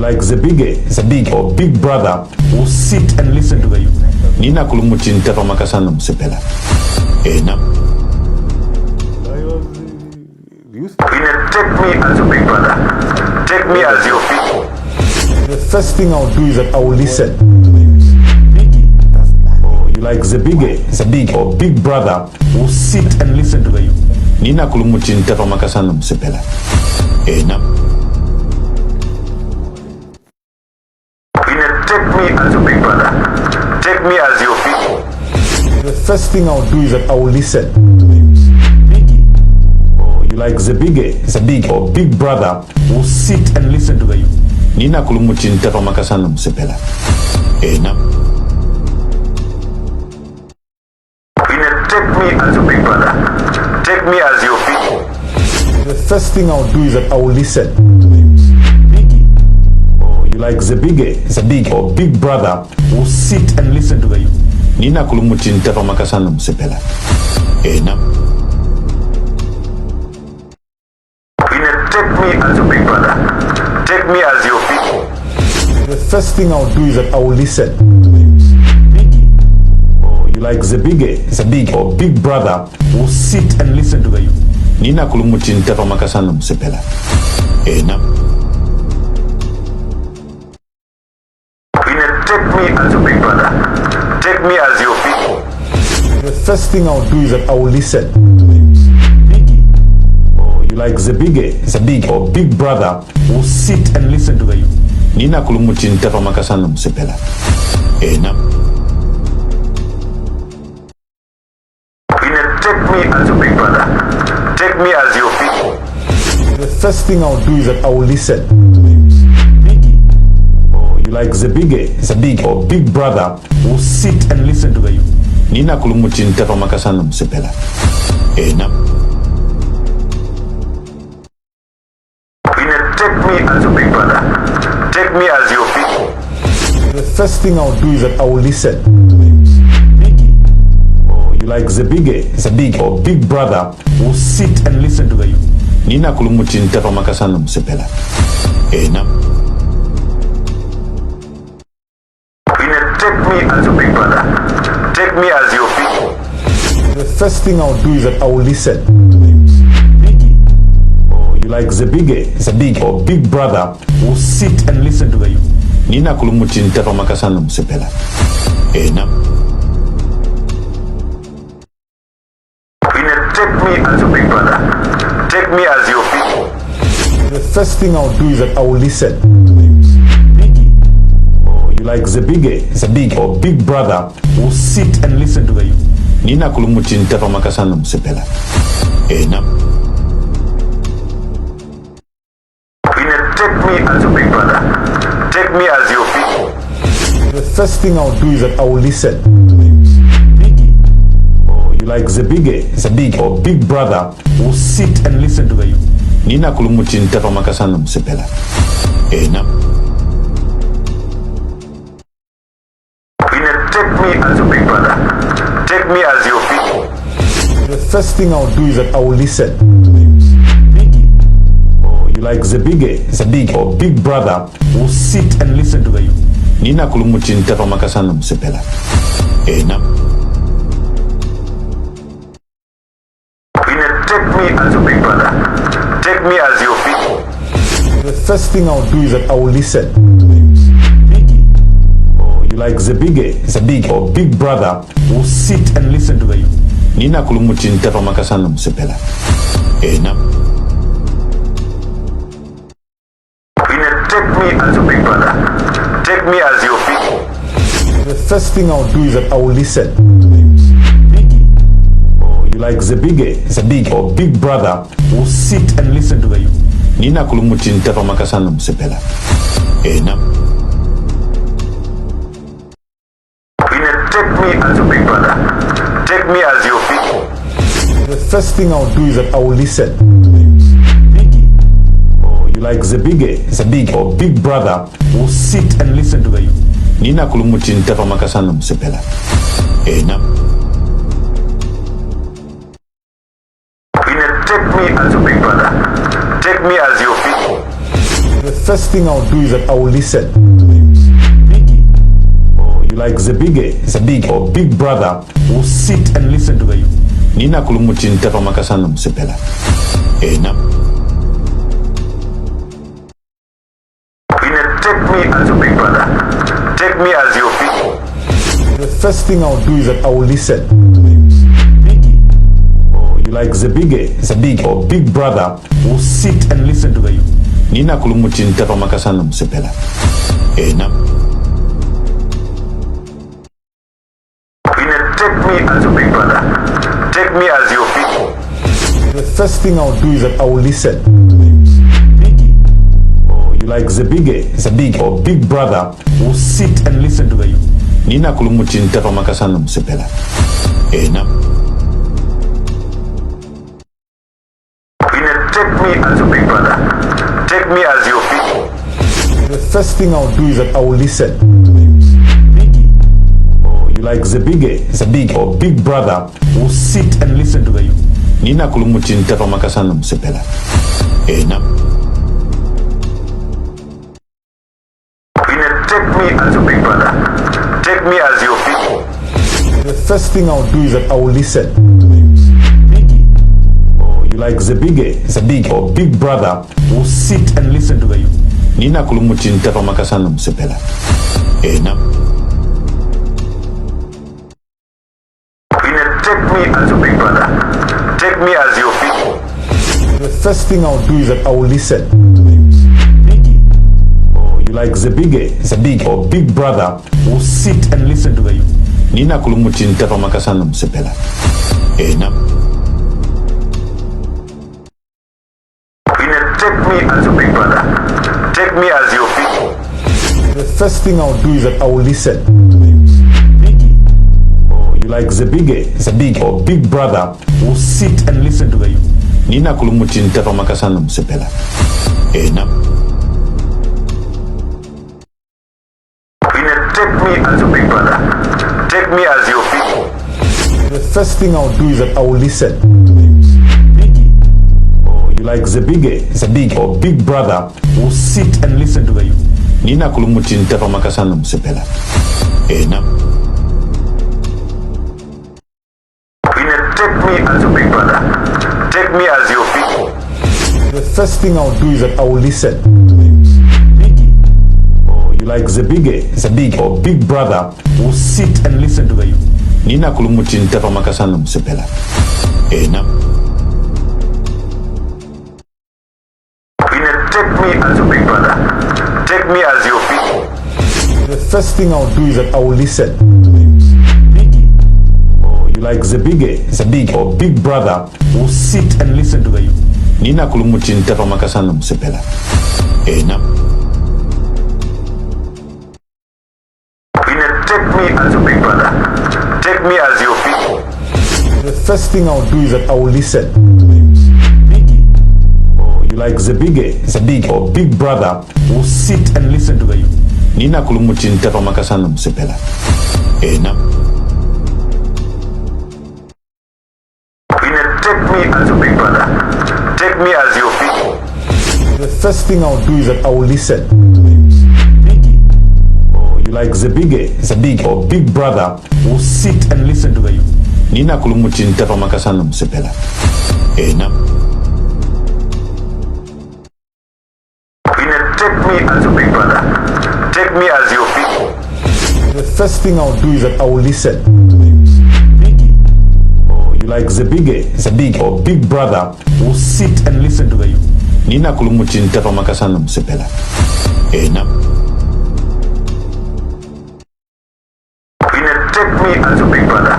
like the big or big brother who sit and listen to the youth. Nina kulumutin tefa makasana msepela. Na. Take me as a big brother. Take me as your people. The first thing I'll do is that I will listen to the youth. You like the big or big brother who sit and listen to the youth. Nina kulumutin tefa makasana msepela. Na. Take me as a big brother. Take me as your people. The first thing I'll do is that I will listen to the youth. You like the big or big brother who sit and listen to the youth. Nina kulumutin tefa makasana msepela. Na. Take me as a big brother. Take me as your people. The first thing I'll do is that I will listen to the youth. You like the big or big brother who sit and listen to the youth. Nina kulumutin tefa makasana msepela. Na. Take me as a big brother. Take me as your people. The first thing I'll do is that I will listen to the youth. You like the big or big brother who sit and listen to the youth. Nina kulumutin tefa makasana msepela. Na. Take me as a big brother. Take me as your people. The first thing I'll do is that I will listen to the youth. You like the big or big brother who sit and listen to the youth. Nina kulumutin tefa makasana msepela. Na. Take me as a big brother. Take me as your people. The first thing I'll do is that I will listen to the youth. You like the big or big brother who sit and listen to the youth. Nina kulumutin tefa makasana msepela. Na. Take me as a big brother. Take me as your people. The first thing I'll do is that I will listen to the youth. You like the big or big brother who sit and listen to the youth. Nina kulumutin tefa makasana msepela. Na. Take me as a big brother. Take me as your people. The first thing I'll do is that I will listen to the youth. You like the big or big brother who sit and listen to the youth. Nina kulumutin tefa makasana msepela. Na. Take me as a big brother. Take me as your people. The first thing I'll do is that I will listen to the youth. You like the big or big brother who sit and listen to the youth. Nina kulumutin tefa makasana msepela. Na. Take me as a big brother. Take me as your people. The first thing I'll do is that I will listen to the youth. You like the big or big brother who sit and listen to the youth. Nina kulumutin tefa makasana msepela. Na. Take me as a big brother. Take me as your people. The first thing I'll do is that I will listen to the youth. You like the big or big brother who sit and listen to the youth. Nina kulumutin tefa makasana msepela. Na. Take me as a big brother. Take me as your people. The first thing I'll do is that I will listen to the youth. You like the big or big brother who sit and listen to the youth. Nina kulumutin tefa makasana msepela. Na. Take me as a big brother. Take me as your people. The first thing I'll do is that I will listen to the youth. You like the big or big brother who sit and listen to the youth. Nina kulumutin tefa makasana msepela. Na. Take me as a big brother. Take me as your people. The first thing I'll do is that I will listen to the youth. You like the big or big brother who sit and listen to the youth. Nina kulumutin tefa makasana msepela. Na. Take me as a big brother. Take me as your people. The The first thing I'll do is that I will listen to him. Biggie, or you like the biggie, it's a big or big brother will sit and listen to the youth. Nina kulumutin tepa makasana msepela. Ena. Take me as a big brother. Take me as your people. The first thing I'll do is that I will listen to him. Biggie, or you like the biggie, it's a big or big brother will sit and listen to the youth. Nina kulumutin tepa makasana msepela. Ena. Take me as a big brother. Take me as your people. The first thing I'll do is that I will listen to him. Biggie, or you like the biggie, it's a big or big brother will sit and listen to the youth. Nina kulumutin tepa makasana msepela. Ena. Take me as a big brother. Take me as your people. The first thing I'll do is that I will listen to him. Biggie, or you like the biggie, it's a big or big brother will sit and listen to the youth. Nina kulumutin tepa makasana msepela. Ena. Take me as a big brother. Take me as your people. The first thing I'll do is that I will listen to him. Biggie, or you like the biggie, it's a big or big brother will sit and listen to the youth. Nina kulumutin tepa makasana msepela. Ena. Take me as a big brother. Take me as your people. The first thing I'll do is that I will listen to him. Biggie, or you like the biggie, it's a big or big brother will sit and listen to the youth. Nina kulumutin tepa makasana msepela. Ena. Take me as a big brother. Take me as your people. The first thing I'll do is that I will listen to him. Biggie, or you like the biggie, it's a big or big brother will sit and listen to the youth. Nina kulumutin tepa makasana msepela. Ena. Take me as a big brother. Take me as your people. The first thing I'll do is that I will listen to him. Biggie, or you like the biggie, it's a big or big brother will sit and listen to the youth. Nina kulumutin tepa makasana msepela. Ena. Take me as a big brother. Take me as your people. The first thing I'll do is that I will listen to him. Biggie, or you like the biggie, it's a big or big brother will sit and listen to the youth. Nina kulumutin tepa makasana msepela. Ena. Take me as a big brother. Take me as your people. The first thing I'll do is that I will listen to him. Biggie, or you like the biggie, it's a big or big brother will sit and listen to the youth. Nina kulumutin tepa makasana msepela. Ena. Take me as a big brother. Take me as your people. The first thing I'll do is that I will listen to him. Biggie, or you like the biggie, it's a big or big brother will sit and listen to the youth. Nina kulumutin tepa makasana msepela. Ena. Take me as a big brother. Take me as your people. The first thing I'll do is that I will listen to him. Biggie, or you like the biggie, it's a big or big brother will sit and listen to the youth. Nina kulumutin tepa makasana msepela. Ena. Take me as a big brother. Take me as your people. The first thing I'll do is that I will listen to him. Biggie, or you like the biggie, it's a big or big brother will sit and listen to the youth. Nina kulumutin tepa makasana msepela. Ena. Take me as a big brother.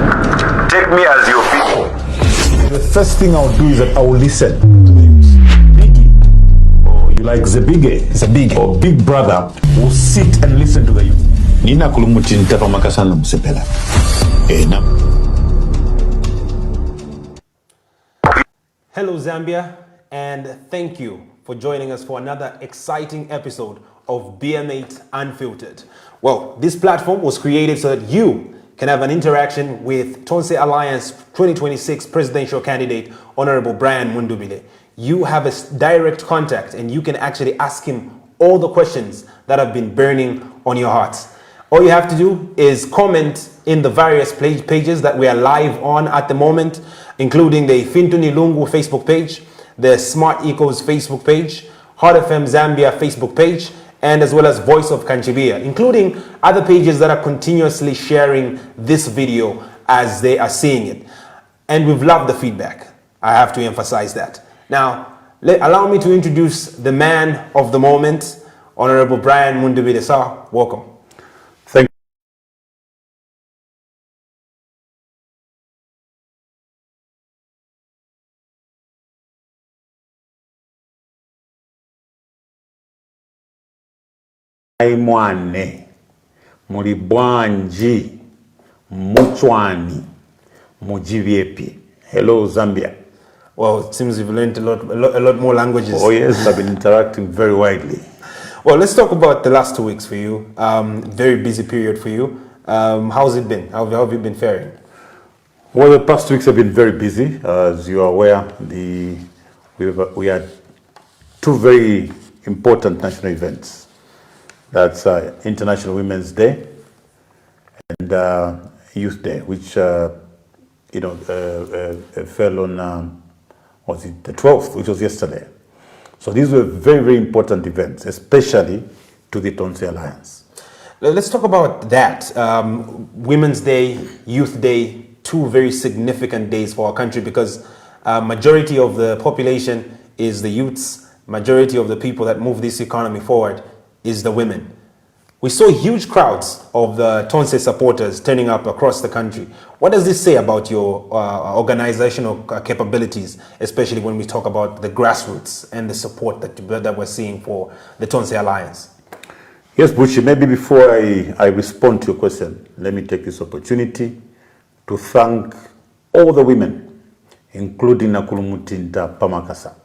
Take me as your people. The first thing I'll do is that I will listen to him. Biggie, or you like the biggie, it's a big or big brother will sit and listen to the youth. Nina kulumutin tepa makasana msepela. Ena. Hello Zambia, and thank you for joining us for another exciting episode of BM8 Unfiltered. Well, this platform was created so that you can have an interaction with Tonse Alliance 2026 presidential candidate, Honorable Brian Mundubile. You have a direct contact and you can actually ask him all the questions that have been burning on your hearts. All you have to do is comment in the various pages that we are live on at the moment, including the Fintuni Lungu Facebook page, the Smart Ecos Facebook page, Hot FM Zambia Facebook page, and as well as Voice of Kanchibia, including other pages that are continuously sharing this video as they are seeing it. And we've loved the feedback. I have to emphasize that. Now, allow me to introduce the man of the moment, Honorable Brian Mundubile. Sir, welcome. Thank you. Mwane, mulibwanji, muchwani, mujivyepi. Hello, Zambia. Well, it seems you've learned a lot more languages. Oh yes, I've been interacting very widely. Well, let's talk about the last 2 weeks for you. Very busy period for you. How's it been? How have you been faring? Well, the past 2 weeks have been very busy. As you are aware, we had two very important national events. That's International Women's Day and Youth Day, which fell on was it the 12th, which was yesterday. So these were very, very important events, especially to the Tonse Alliance. Let's talk about that. Women's Day, Youth Day, two very significant days for our country because majority of the population is the youths. Majority of the people that move this economy forward is the women. We saw huge crowds of the Tonse supporters turning up across the country. What does this say about your organizational capabilities, especially when we talk about the grassroots and the support that we're seeing for the Tonse Alliance? Yes, Bushi, maybe before I respond to your question, let me take this opportunity to thank all the women, including Nakulumutinta Pamakasa,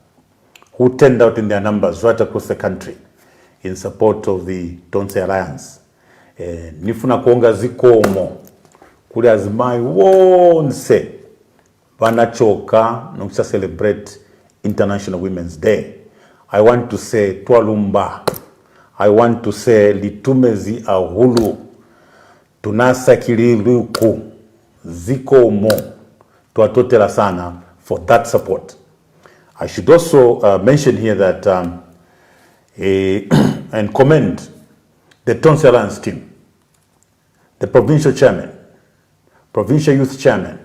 who turned out in their numbers right across the country in support of the Tonse Alliance. Nifuna kuonga zikomo kuli azimai wonse vanachoka nokucha celebrate International Women's Day. I want to say twalumba. I want to say litumezi ahulu tunasakililuku zikomo twatotela sana for that support. I should also mention here that and commend the Tonse Alliance team, the provincial chairman, provincial youth chairman,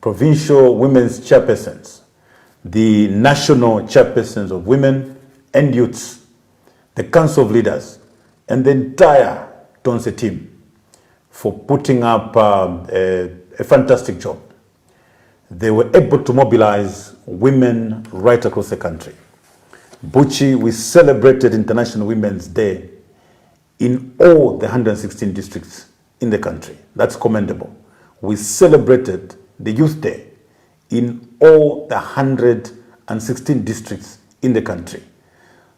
provincial women's chairpersons, the national chairpersons of women and youths, the council of leaders, and the entire Tonse team for putting up a fantastic job. They were able to mobilize women right across the country. Buchi, we celebrated International Women's Day in all the 116 districts in the country. That's commendable. We celebrated the Youth Day in all the 116 districts in the country.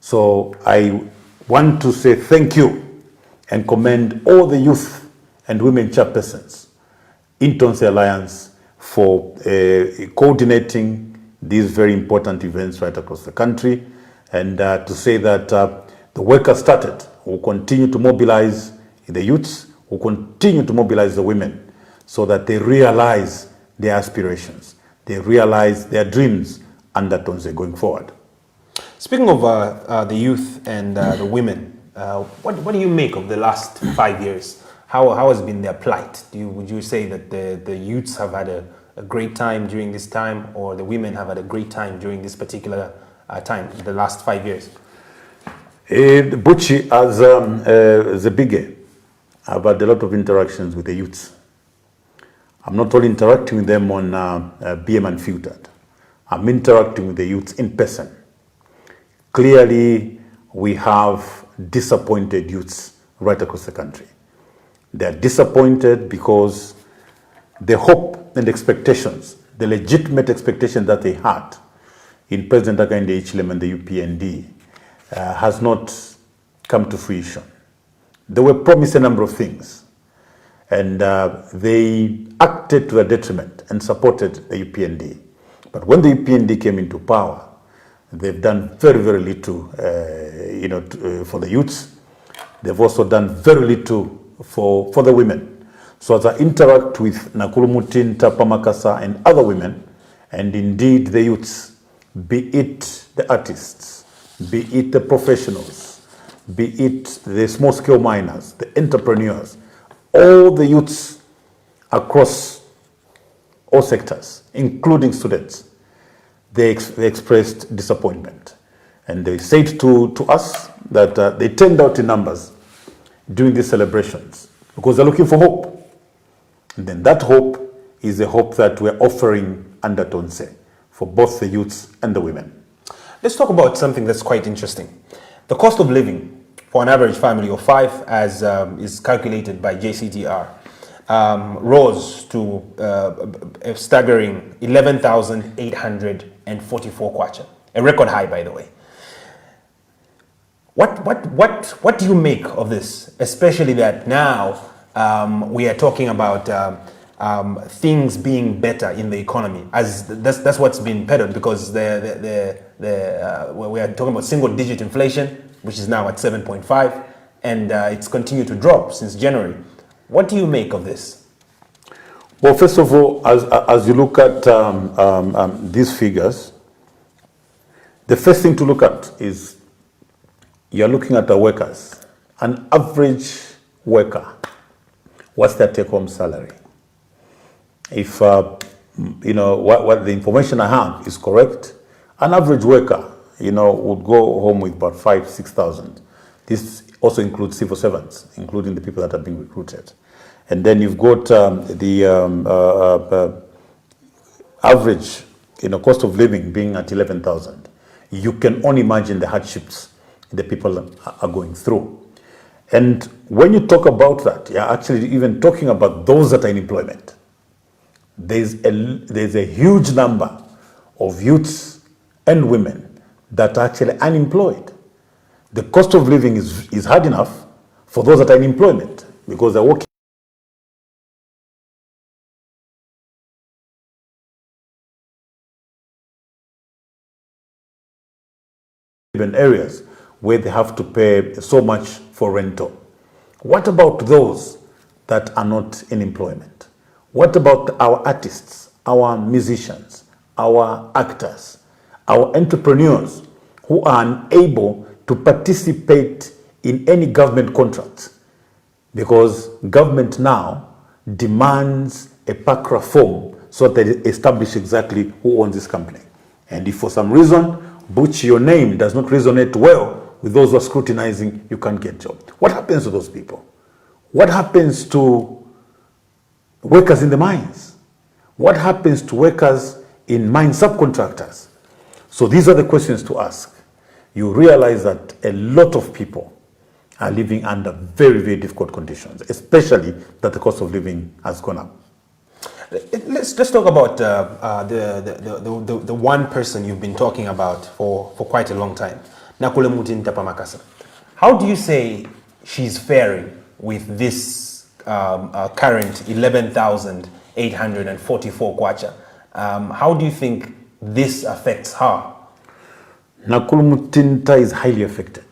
So I want to say thank you and commend all the youth and women chairpersons in Tonse Alliance for coordinating these very important events right across the country. And to say that the work has started. We'll continue to mobilize the youths, we'll continue to mobilize the women so that they realize their aspirations, they realize their dreams under Tonse going forward. Speaking of the youth and the women, what do you make of the last 5 years? How has been their plight? Would you say that the youths have had a great time during this time, or the women have had a great time during this particular time, the last 5 years? Buchi, as the bigger, I've had a lot of interactions with the youths. I'm not only interacting with them on BM Unfiltered, I'm interacting with the youths in person. Clearly, we have disappointed youths right across the country. They're disappointed because the hope and expectations, the legitimate expectations that they had in President Hakainde Hichilema and the UPND has not come to fruition. They were promised a number of things, and they acted to their detriment and supported the UPND. But when the UPND came into power, They've done very, very little, for the youths. They've also done very little for the women. So as I interact with Nakulumutinta, Pamakasa, and other women, and indeed the youths, be it the artists, be it the professionals, be it the small-scale miners, the entrepreneurs, all the youths across all sectors, including students, they expressed disappointment. And they said to us that they turned out in numbers during these celebrations because they're looking for hope. And then that hope is the hope that we're offering under Tonse for both the youths and the women. Let's talk about something that's quite interesting. The cost of living for an average family of 5, as is calculated by JCTR, rose to a staggering 11,844 kwacha, a record high, by the way. What do you make of this, especially that now we are talking about things being better in the economy, as that's what's been peddled, because we are talking about single-digit inflation, which is now at 7.5, and it's continued to drop since January. What do you make of this? Well, first of all, as you look at these figures, the first thing to look at is you're looking at the workers. An average worker, what's their take-home salary? If what the information I have is correct, an average worker, would go home with about 5,000-6,000. This also includes civil servants, including the people that are being recruited. And then you've got the average, cost of living being at 11,000. You can only imagine the hardships the people are going through. And when you talk about that, you're actually even talking about those that are in employment. There's a huge number of youths and women that are actually unemployed. The cost of living is hard enough for those that are in employment because they're working in areas where they have to pay so much for rental. What about those that are not in employment? What about our artists, our musicians, our actors, our entrepreneurs who are unable to participate in any government contracts because government now demands a PACRA form so that they establish exactly who owns this company. And if for some reason, Butch, your name does not resonate well with those who are scrutinizing, you can't get a job. What happens to those people? What happens to workers in the mines? What happens to workers in mine subcontractors? So these are the questions to ask. You realize that a lot of people are living under very, very difficult conditions, especially that the cost of living has gone up. Let's talk about the one person you've been talking about for quite a long time, Nakulumutinta Pamakasa. How do you say she's faring with this current 11,844 kwacha? How do you think this affects her? Nakulumutinta is highly affected.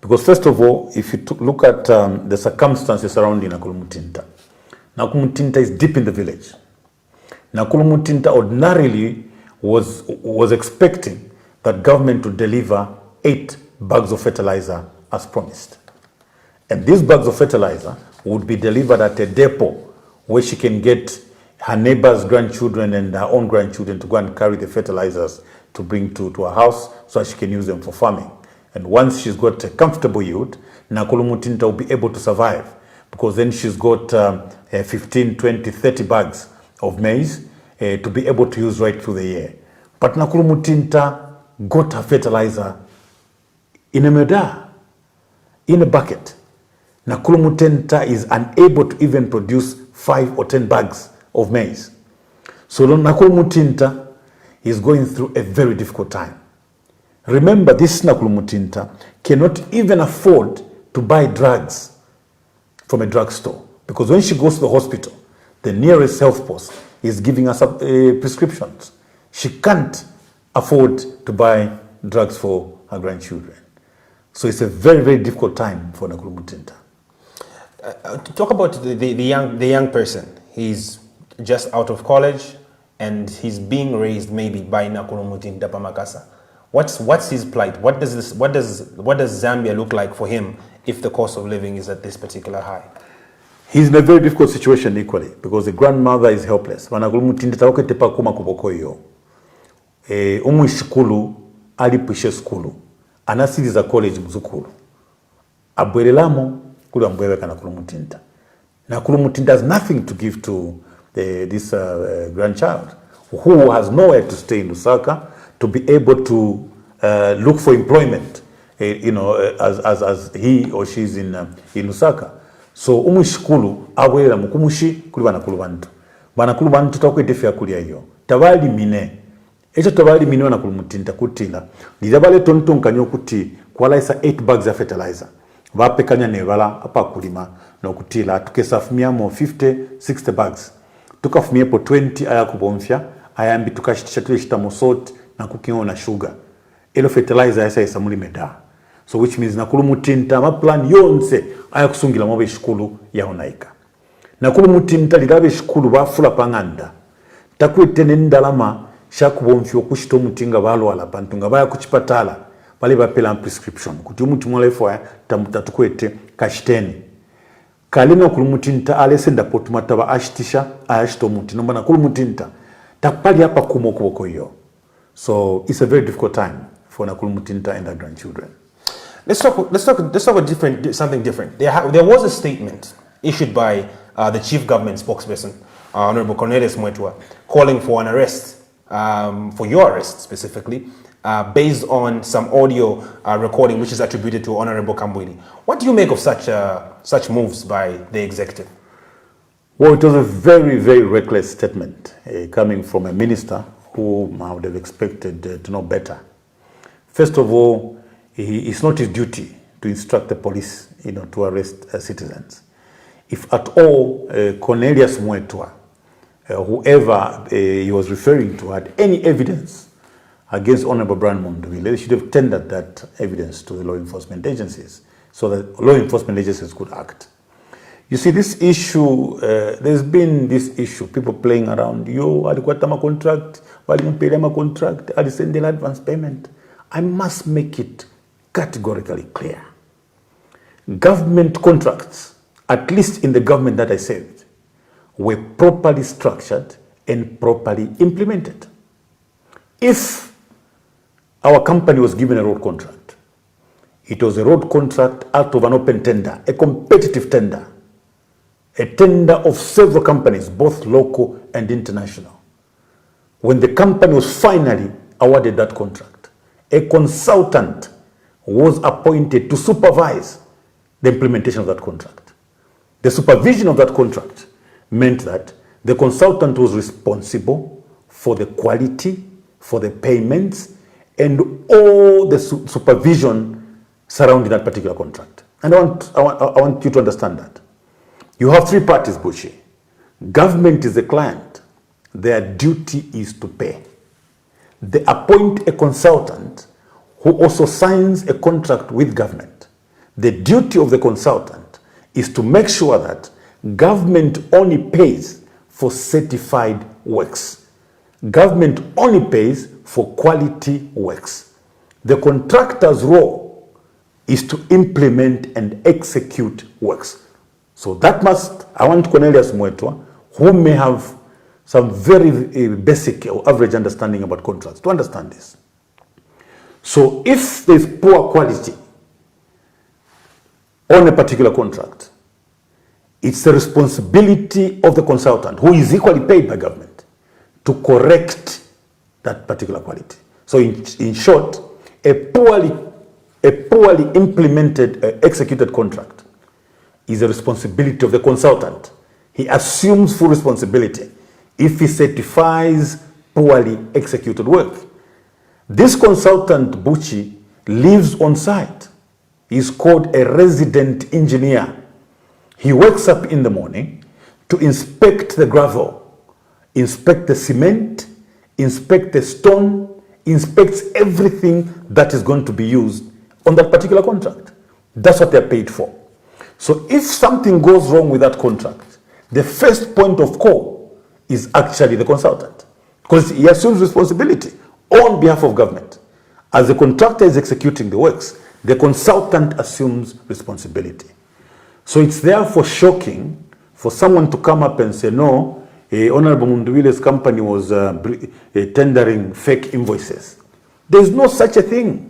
Because first of all, if you look at the circumstances surrounding Nakulumutinta, Nakulumutinta is deep in the village. Nakulumutinta ordinarily was expecting that government to deliver 8 bags of fertilizer as promised. And these bags of fertilizer would be delivered at a depot where she can get her neighbor's grandchildren and her own grandchildren to go and carry the fertilizers to bring to her house so she can use them for farming. And once she's got a comfortable yield, Nakulumutinta will be able to survive because then she's got 15, 20, 30 bags of maize to be able to use right through the year. But Nakulumutinta got her fertilizer in a meda, in a bucket. Nakulumutinta is unable to even produce 5 or 10 bags of maize. So Nakulumutinta is going through a very difficult time. Remember, this Nakulumutinta cannot even afford to buy drugs from a drugstore because when she goes to the hospital, the nearest health post is giving us prescriptions. She can't afford to buy drugs for her grandchildren. So it's a very, very difficult time for Nakulu Mutinta. Talk about the young person. He's just out of college and he's being raised maybe by Nakulu Mutinta Pamakasa. What's his plight? What does Zambia look like for him if the cost of living is at this particular high? He's in a very difficult situation equally because the grandmother is helpless. Nakulu Mutinta tawoke tepa kuma kuboko yo. Umwishikulu alipishe skulu. Anasiriza college mzukulu. Abwerelamo kulu ambweweka Nakulu Mutinta. Nakulu Mutinta has nothing to give to this grandchild who has nowhere to stay in Lusaka to be able to look for employment, as he or she is in Lusaka. So umwishikulu abwerela mukumushi kuli banakulu bantu. Banakulu bantu takwetefya kulia hiyo. Tabali mine. Echo tabali mine Nakulu Mutinta kutila. Nijabale tontonkanyo kuti kwalaisa 8 bags of fertilizer. Vapekanya nevala apa kulima no kutila tukesafumia mo 50 60 bags tukafumia po 20 aya kubomfya ayambi tukashitisha tule shitamo salt na kukingo na sugar elo fertilizer yasa yasa mulimeda. So which means Nakulu Mutinta ma plan yonse aya kusungila mwabe shikulu ya onaika. Nakulu Mutinta lidabe shikulu bafula panganda takwetene ndalama shakubomfyo kushito mutinga balo ala pantunga baya kuchipatala bale bapela prescription kuti umuntu mwalefo tamutatukwete kashiteni kalina Nakulu Mutinta alesenda potumataba ashitisha ayashito muti nomba Nakulu Mutinta takpali hapa kumo kuboko yo. So it's a very difficult time for Nakulu Mutinta and their grandchildren. Let's talk about something different. There was a statement issued by the chief government spokesperson, Honorable Cornelius Mwetwa, calling for an arrest, for your arrest specifically, based on some audio recording which is attributed to Honorable Kambwili. What do you make of such moves by the executive? Well, it was a very, very reckless statement coming from a minister who I would have expected to know better. First of all, it's not his duty to instruct the police, to arrest citizens. If at all Cornelius Mwetwa, whoever he was referring to, had any evidence against Honorable Brian Mundubile, they should have tendered that evidence to the law enforcement agencies so that law enforcement agencies could act. You see, this issue, there's been this issue, people playing around, alikuwa contract, walimpelema contract, alisendela advance payment. I must make it categorically clear. Government contracts, at least in the government that I served, were properly structured and properly implemented. If our company was given a road contract, it was a road contract out of an open tender, a competitive tender, a tender of several companies, both local and international. When the company was finally awarded that contract, a consultant was appointed to supervise the implementation of that contract. The supervision of that contract meant that the consultant was responsible for the quality, for the payments, and all the supervision surrounding that particular contract. And I want you to understand that. You have three parties, Bushi. Government is the client. Their duty is to pay. They appoint a consultant who also signs a contract with government. The duty of the consultant is to make sure that government only pays for certified works. Government only pays for quality works. The contractor's role is to implement and execute works. So that must, I want Cornelius Mwetwa, who may have some very basic or average understanding about contracts, to understand this. So if there's poor quality on a particular contract, it's the responsibility of the consultant, who is equally paid by government, to correct that particular quality. So in short, a poorly implemented, executed contract is the responsibility of the consultant. He assumes full responsibility if he certifies poorly executed work. This consultant, Buchi, lives on site. He's called a resident engineer. He wakes up in the morning to inspect the gravel, inspect the cement, inspect the stone, inspects everything that is going to be used on that particular contract. That's what they're paid for. So if something goes wrong with that contract, the first point of call is actually the consultant, because he assumes responsibility on behalf of government. As the contractor is executing the works, the consultant assumes responsibility. So it's therefore shocking for someone to come up and say, no, Honorable Mundubile's company was tendering fake invoices. There is no such a thing.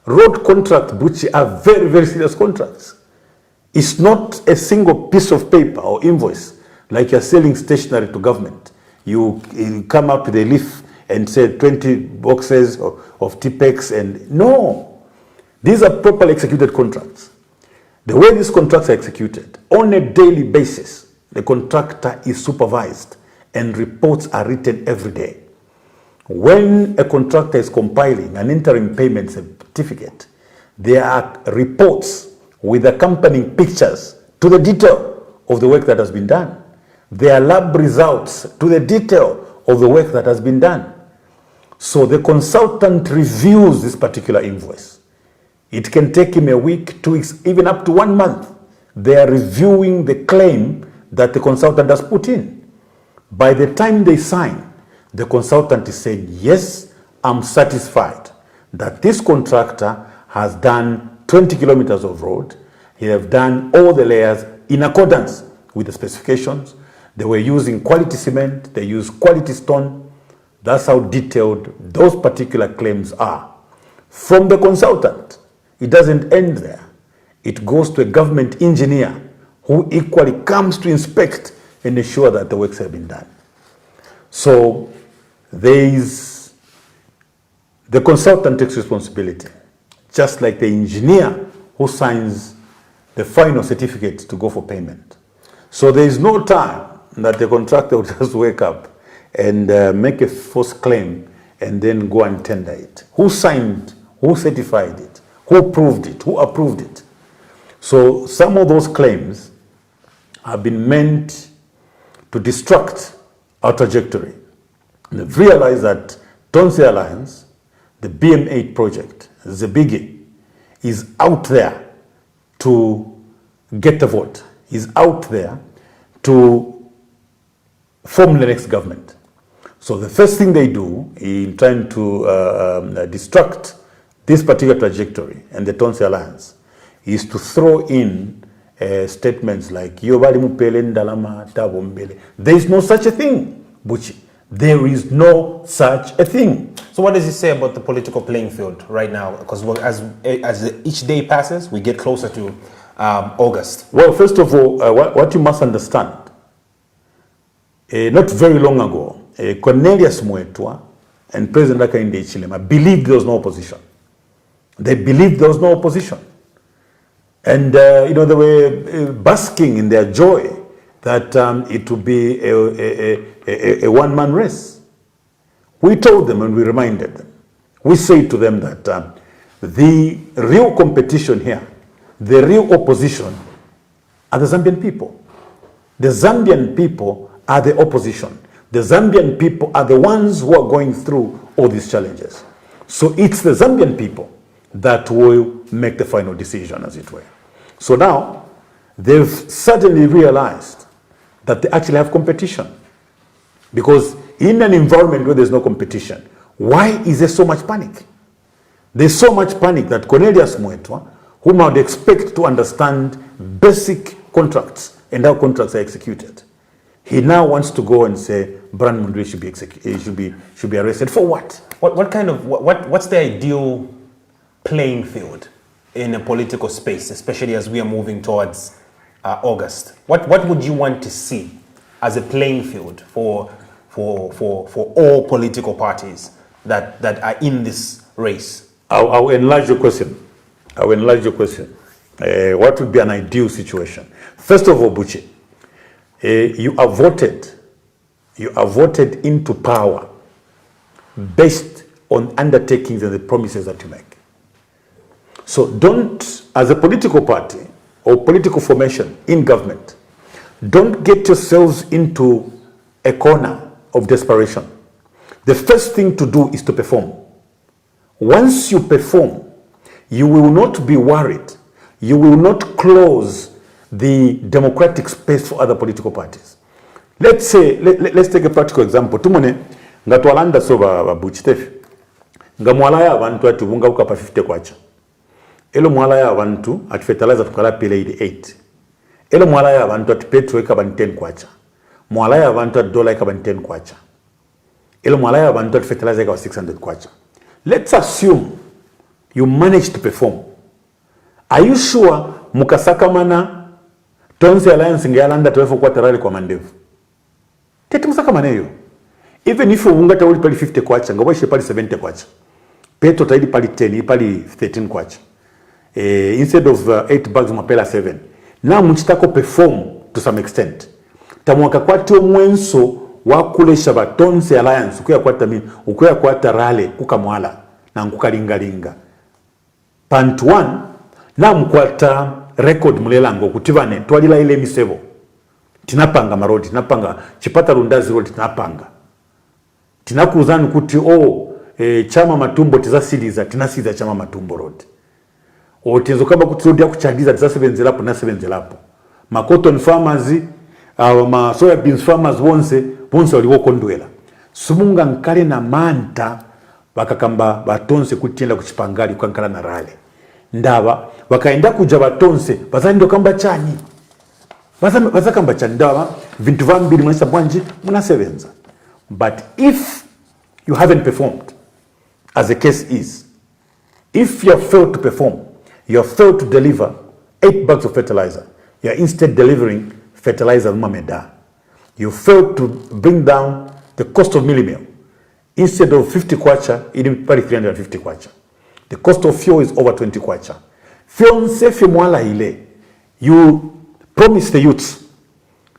Road contracts, which are very, very serious contracts. It's not a single piece of paper or invoice like you're selling stationery to government. You come up with a leaf and say 20 boxes of Tipex and no. These are properly executed contracts. The way these contracts are executed, on a daily basis, the contractor is supervised and reports are written every day. When a contractor is compiling an interim payment certificate, there are reports with accompanying pictures to the detail of the work that has been done. There are lab results to the detail of the work that has been done. So the consultant reviews this particular invoice. It can take him a week, 2 weeks, even up to 1 month. They are reviewing the claim that the consultant has put in. By the time they sign, the consultant is saying, yes, I'm satisfied that this contractor has done 20 kilometers of road. He have done all the layers in accordance with the specifications. They were using quality cement, they used quality stone. That's how detailed those particular claims are. From the consultant, it doesn't end there. It goes to a government engineer who equally comes to inspect and ensure that the works have been done. So the consultant takes responsibility, just like the engineer who signs the final certificate to go for payment. So there is no time that the contractor will just wake up and make a false claim and then go and tender it. Who signed, who certified it, who proved it, who approved it? So some of those claims have been meant to distract our trajectory. And they've realized that Tonse Alliance, the BM8 project, the biggie, is out there to get the vote, is out there to form the next government. So the first thing they do in trying to distract this particular trajectory and the Tonse Alliance is to throw in statements like there is no such a thing, Buchi. There is no such a thing. So what does it say about the political playing field right now? Because as each day passes, we get closer to August. Well, first of all, what you must understand, not very long ago, Cornelius Muetwa and President Hakainde Hichilema believed there was no opposition. They believed there was no opposition. And, they were basking in their joy that it would be a one-man race. We told them and we reminded them. We said to them that the real competition here, the real opposition are the Zambian people. The Zambian people are the opposition. The Zambian people are the ones who are going through all these challenges. So it's the Zambian people that will make the final decision, as it were. So now, they've suddenly realized that they actually have competition. Because in an environment where there's no competition, why is there so much panic? There's so much panic that Cornelius Muetwa, whom I would expect to understand basic contracts and how contracts are executed, he now wants to go and say Brian Mundubile should be arrested for what? What's the ideal playing field in a political space, especially as we are moving towards August? What would you want to see as a playing field for all political parties that are in this race? I'll enlarge your question. What would be an ideal situation? First of all, Buchi, you are voted into power based on undertakings and the promises that you make. So don't, as a political party or political formation in government, don't get yourselves into a corner of desperation. The first thing to do is to perform. Once you perform, you will not be worried. You will not close the democratic space for other political parties. Let's say, let's take a practical example. Tumone, nga twalanda so babuchitefi. Nga mwala ya abantu ati bunga ukapa 50 kwacha. Elo mwala ya abantu ati fertilizer tukala pele 8. Elo mwala ya abantu ati petrol ikaba 10 kwacha. Mwala ya abantu ati dollar ikaba 10 kwacha. Elo mwala ya abantu ati fertilizer ikaba 600 kwacha. Let's assume you manage to perform. Are you sure mukasaka mana Tonse Alliance ngeyalanda 12 kwacha rali kwa mandevu? Tete musaka maneyo. Even if unga tawuli pali 50 kwacha, nga waishe pali 70 kwacha. Petro taidi pali 10, pali 13 kwacha. Instead of 8 bags mapela 7. Na mchitako perform to some extent. Tamuaka kwati omwenso wakulesha ba Tonse Alliance, ukuya kwata rale kuka mwala na nkuka linga. Part 1, na mkwata record mulelango kutivane, tuwalila ile misebo. Tinapanga marodi, tinapanga chipata rundazi rodi, tinapanga. Tinakuzani kuti chama matumbo tizasiliza, tinasiza chama matumbo rodi. Tenzo kaba kuti rodi ya kuchandiza tizasebenzelapo na sebenzelapo. Ma cotton farmers, ma soya beans farmers bonse waliwoko nduela. Sumunga nkale na manta wakakamba batonse kutienda kuchipangali kwa nkala na rale. Ndaba, wakaenda kuja batonse, bazani ndo kamba chani. Baza kamba chani, ndaba, vintu vambili mwanisa mwanji, muna sevenza. But if you haven't performed, as the case is, if you have failed to perform, you have failed to deliver 8 bags of fertilizer, you are instead delivering fertilizer mumameda. You failed to bring down the cost of millimil. Instead of 50 kwacha, it is probably 350 kwacha. The cost of fuel is over 20 kwacha. You promise the youths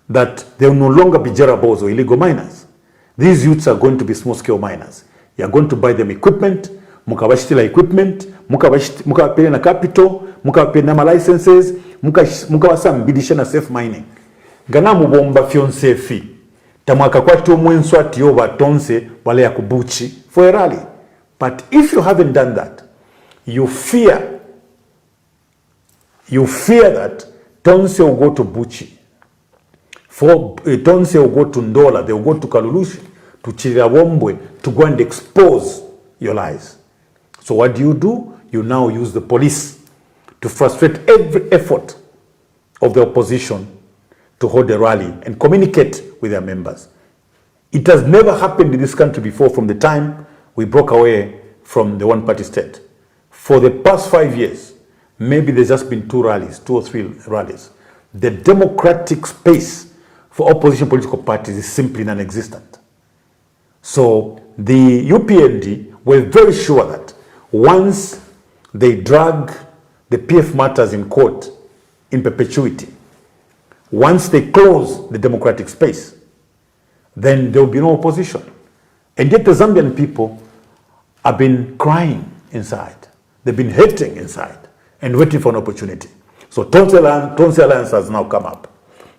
that they will no longer be jerabos or illegal miners. These youths are going to be small-scale miners. You are going to buy them equipment, mukawashitila equipment, mukawapele na capital, mukawapele na licenses, mukawasambidisha na safe mining. Gana mubomba fionsefi. Tamwaka kwa mwenso ati yo batonse wale ya kubuchi for a rally. But if you haven't done that, you fear that Tonse will go to Buchi. For Tonse will go to Ndola, they will go to Kalulushi, to Chirawombwe, to go and expose your lies. So what do? You now use the police to frustrate every effort of the opposition to hold a rally and communicate with their members. It has never happened in this country before from the time we broke away from the one-party state. For the past 5 years, maybe there's just been 2 or 3 rallies. The democratic space for opposition political parties is simply non-existent. So the UPND were very sure that once they drag the PF matters in court in perpetuity, once they close the democratic space, then there will be no opposition. And yet the Zambian people have been crying inside. They've been hating inside and waiting for an opportunity. So Tonse Alliance has now come up.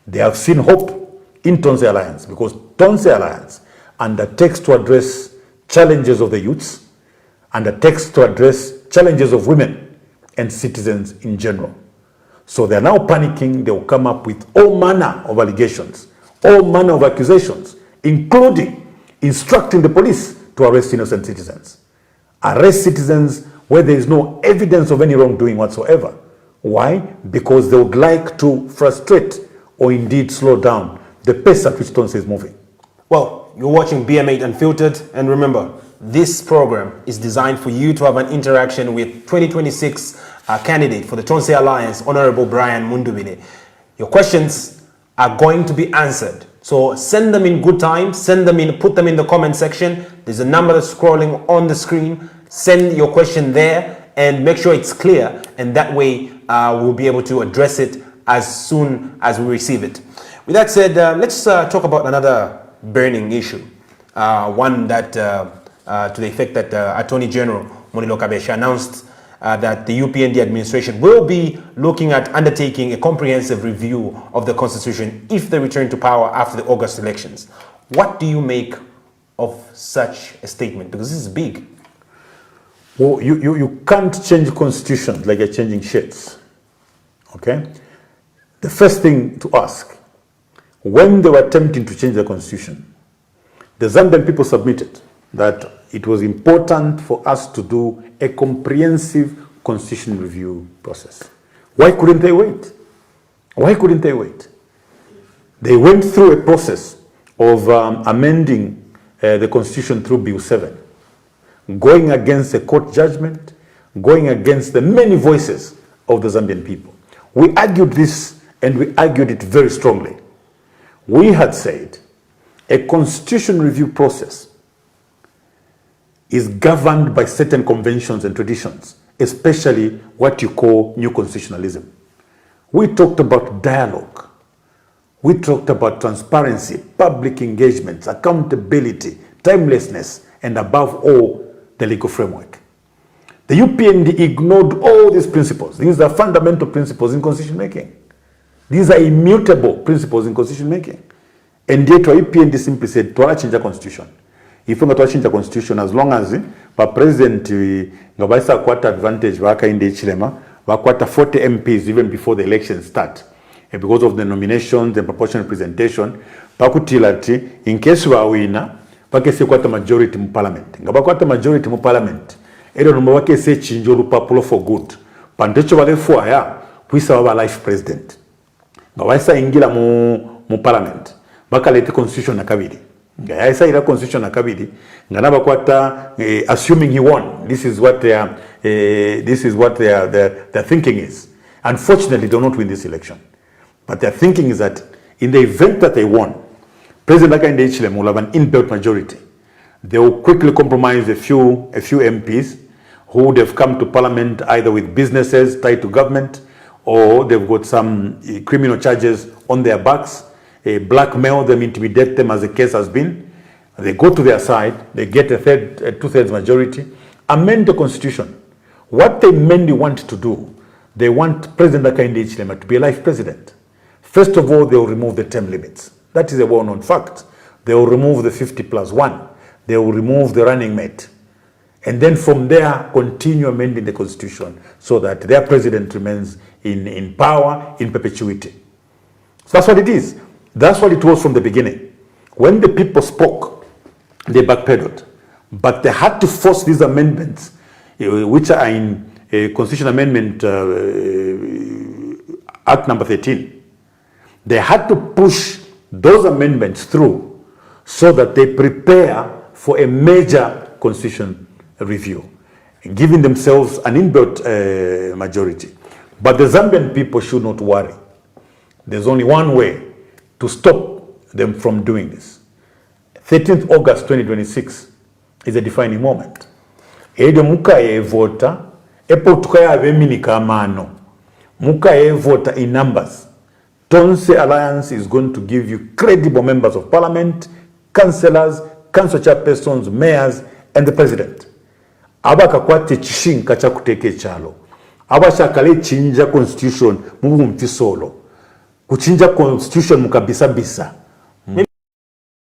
They have seen hope in Tonse Alliance because Tonse Alliance undertakes to address challenges of the youths, undertakes to address challenges of women and citizens in general. So they're now panicking. They will come up with all manner of allegations, all manner of accusations, including instructing the police to arrest innocent citizens. Arrest citizens where there is no evidence of any wrongdoing whatsoever. Why? Because they would like to frustrate or indeed slow down the pace at which Tonse is moving. Well, you're watching BM8 Unfiltered, and remember, this program is designed for you to have an interaction with 2026 candidate for the Tonse Alliance, Honorable Brian Mundubile. Your questions are going to be answered. So send them in good time, put them in the comment section. There's a number that's scrolling on the screen. Send your question there and make sure it's clear, and that way we'll be able to address it as soon as we receive it. With that said, let's talk about another burning issue. One that, to the effect that Attorney General Monilo Kabeshi announced that the UPND administration will be looking at undertaking a comprehensive review of the Constitution if they return to power after the August elections. What do you make of such a statement? Because this is big. Well, you can't change constitutions like you're changing shirts. Okay? The first thing to ask, when they were attempting to change the constitution, the Zambian people submitted that it was important for us to do a comprehensive constitution review process. Why couldn't they wait? Why couldn't they wait? They went through a process of amending the constitution through Bill 7, going against a court judgment, going against the many voices of the Zambian people. We argued this, and we argued it very strongly. We had said a constitution review process is governed by certain conventions and traditions, especially what you call new constitutionalism. We talked about dialogue. We talked about transparency, public engagements, accountability, timelessness, and above all, the legal framework. The UPND ignored all these principles. These are fundamental principles in constitution making. These are immutable principles in constitution making. And yet, UPND simply said, "Twala change the constitution." If we change the constitution, as long as the president ngabaisa kwata advantage waka indi chilema, wakwata 40 MPs even before the elections start, and because of the nominations and proportional representation, pakutilati in case wa wina, pakese kwata majority mu parliament. Ngabakwata majority mu parliament. Ero numba wake se chinjo lupapulo for good. Pantecho wale fuwa ya, puisa waba life president. Ngawaisa ingila mu parliament. Baka lete constitution na kabili. Ngayaisa ila constitution na kabili. Nganaba kwata, assuming he won. This is what their thinking is. Unfortunately, they do not win this election. But their thinking is that in the event that they won, President Hakainde Hichilema will have an inbuilt majority. They will quickly compromise a few MPs who would have come to parliament either with businesses tied to government, or they've got some criminal charges on their backs, blackmail them, intimidate them as the case has been. They go to their side, they get a two-thirds majority, amend the constitution. What they mainly want to do, they want President Hakainde Hichilema to be a life president. First of all, they will remove the term limits. That is a well-known fact. They will remove the 50+1. They will remove the running mate. And then from there, continue amending the constitution so that their president remains in power in perpetuity. So that's what it is. That's what it was from the beginning. When the people spoke, they backpedaled. But they had to force these amendments, which are in Constitution Amendment Act number 13. They had to push those amendments through so that they prepare for a major constitution review, giving themselves an inbuilt majority. But the Zambian people should not worry. There's only one way to stop them from doing this. 13th August 2026 is a defining moment. Edo muka ye vota, epo tukaya vemini kamano. Muka ye vota in numbers. Tonse Alliance is going to give you credible members of parliament, councillors, council chairpersons, mayors, and the president. Aba kakwate chishinka cha kuteke chalo. Aba shakale chinja constitution mungu mtisolo. Kuchinja constitution mukabisa bisa. Maybe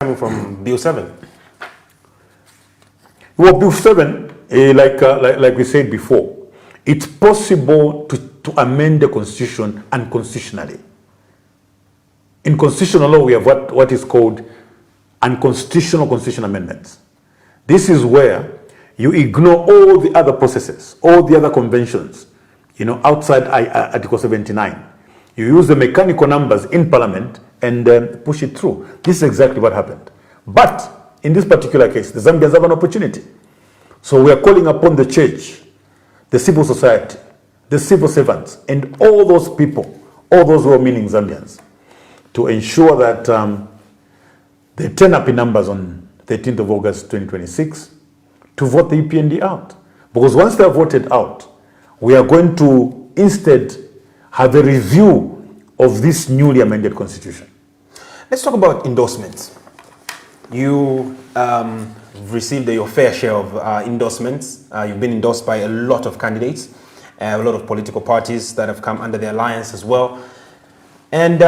coming from Bill 7. Well, Bill 7, like we said before, it's possible to amend the constitution unconstitutionally. In constitutional law, we have what is called unconstitutional constitution amendments. This is where you ignore all the other processes, all the other conventions, outside Article 79. You use the mechanical numbers in Parliament and push it through. This is exactly what happened. But in this particular case, the Zambians have an opportunity. So we are calling upon the church, the civil society, the civil servants, and all those people, all those well-meaning Zambians, to ensure that they turn up in numbers on 13th of August 2026 to vote the UPND out. Because once they are voted out, we are going to instead have a review of this newly amended constitution. Let's talk about endorsements. You received your fair share of endorsements. You've been endorsed by a lot of candidates, a lot of political parties that have come under the alliance as well. And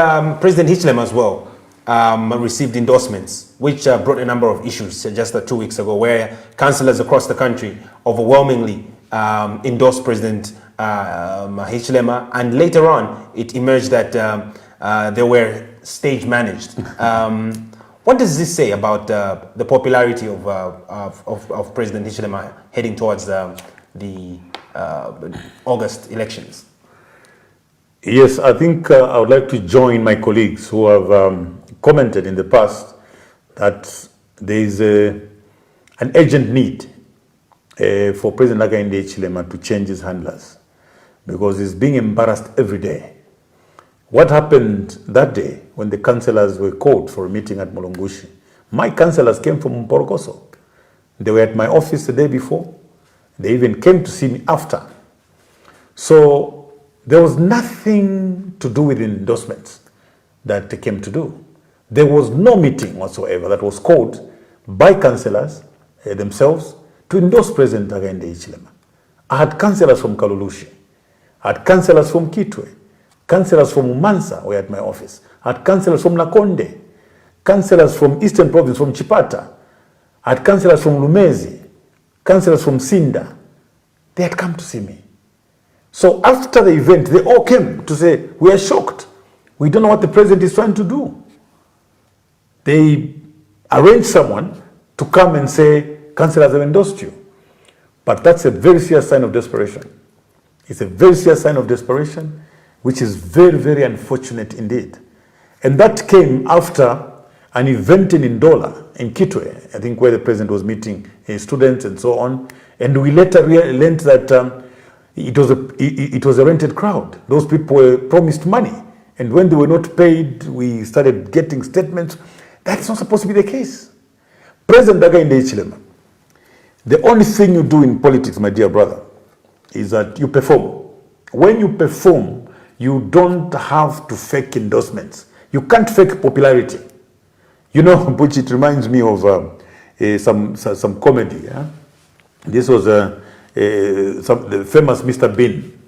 President Hichilema as well. received endorsements, which brought a number of issues just 2 weeks ago, where councillors across the country overwhelmingly endorsed President Hichilema, and later on it emerged that they were stage managed. What does this say about the popularity of President Hichilema heading towards the August elections? Yes, I think I would like to join my colleagues who have commented in the past that there is an urgent need for President Hakainde Hichilema to change his handlers, because he's being embarrassed every day. What happened that day when the councillors were called for a meeting at Mulungushi? My councillors came from Mporokoso. They were at my office the day before. They even came to see me after. So there was nothing to do with endorsements that they came to do. There was no meeting whatsoever that was called by councillors themselves to endorse President Hakainde Hichilema. I had councillors from Kalulushi. I had councillors from Kitwe. Councillors from Umansa were at my office. I had councillors from Nakonde. Councillors from Eastern Province, from Chipata. I had councillors from Lumezi. Councillors from Sinda. They had come to see me. So after the event, they all came to say, we are shocked. We don't know what the president is trying to do. They arranged someone to come and say, councillors have endorsed you. But that's a very serious sign of desperation. It's a very serious sign of desperation, which is very, very unfortunate indeed. And that came after an event in Ndola, in Kitwe, I think, where the president was meeting his students and so on. And we later learned that it was a rented crowd. Those people were promised money. And when they were not paid, we started getting statements. That's not supposed to be the case. President Hakainde Hichilema, the only thing you do in politics, my dear brother, is that you perform. When you perform, you don't have to fake endorsements. You can't fake popularity. You know, which it reminds me of some comedy. Yeah? This was the famous Mr. Bean.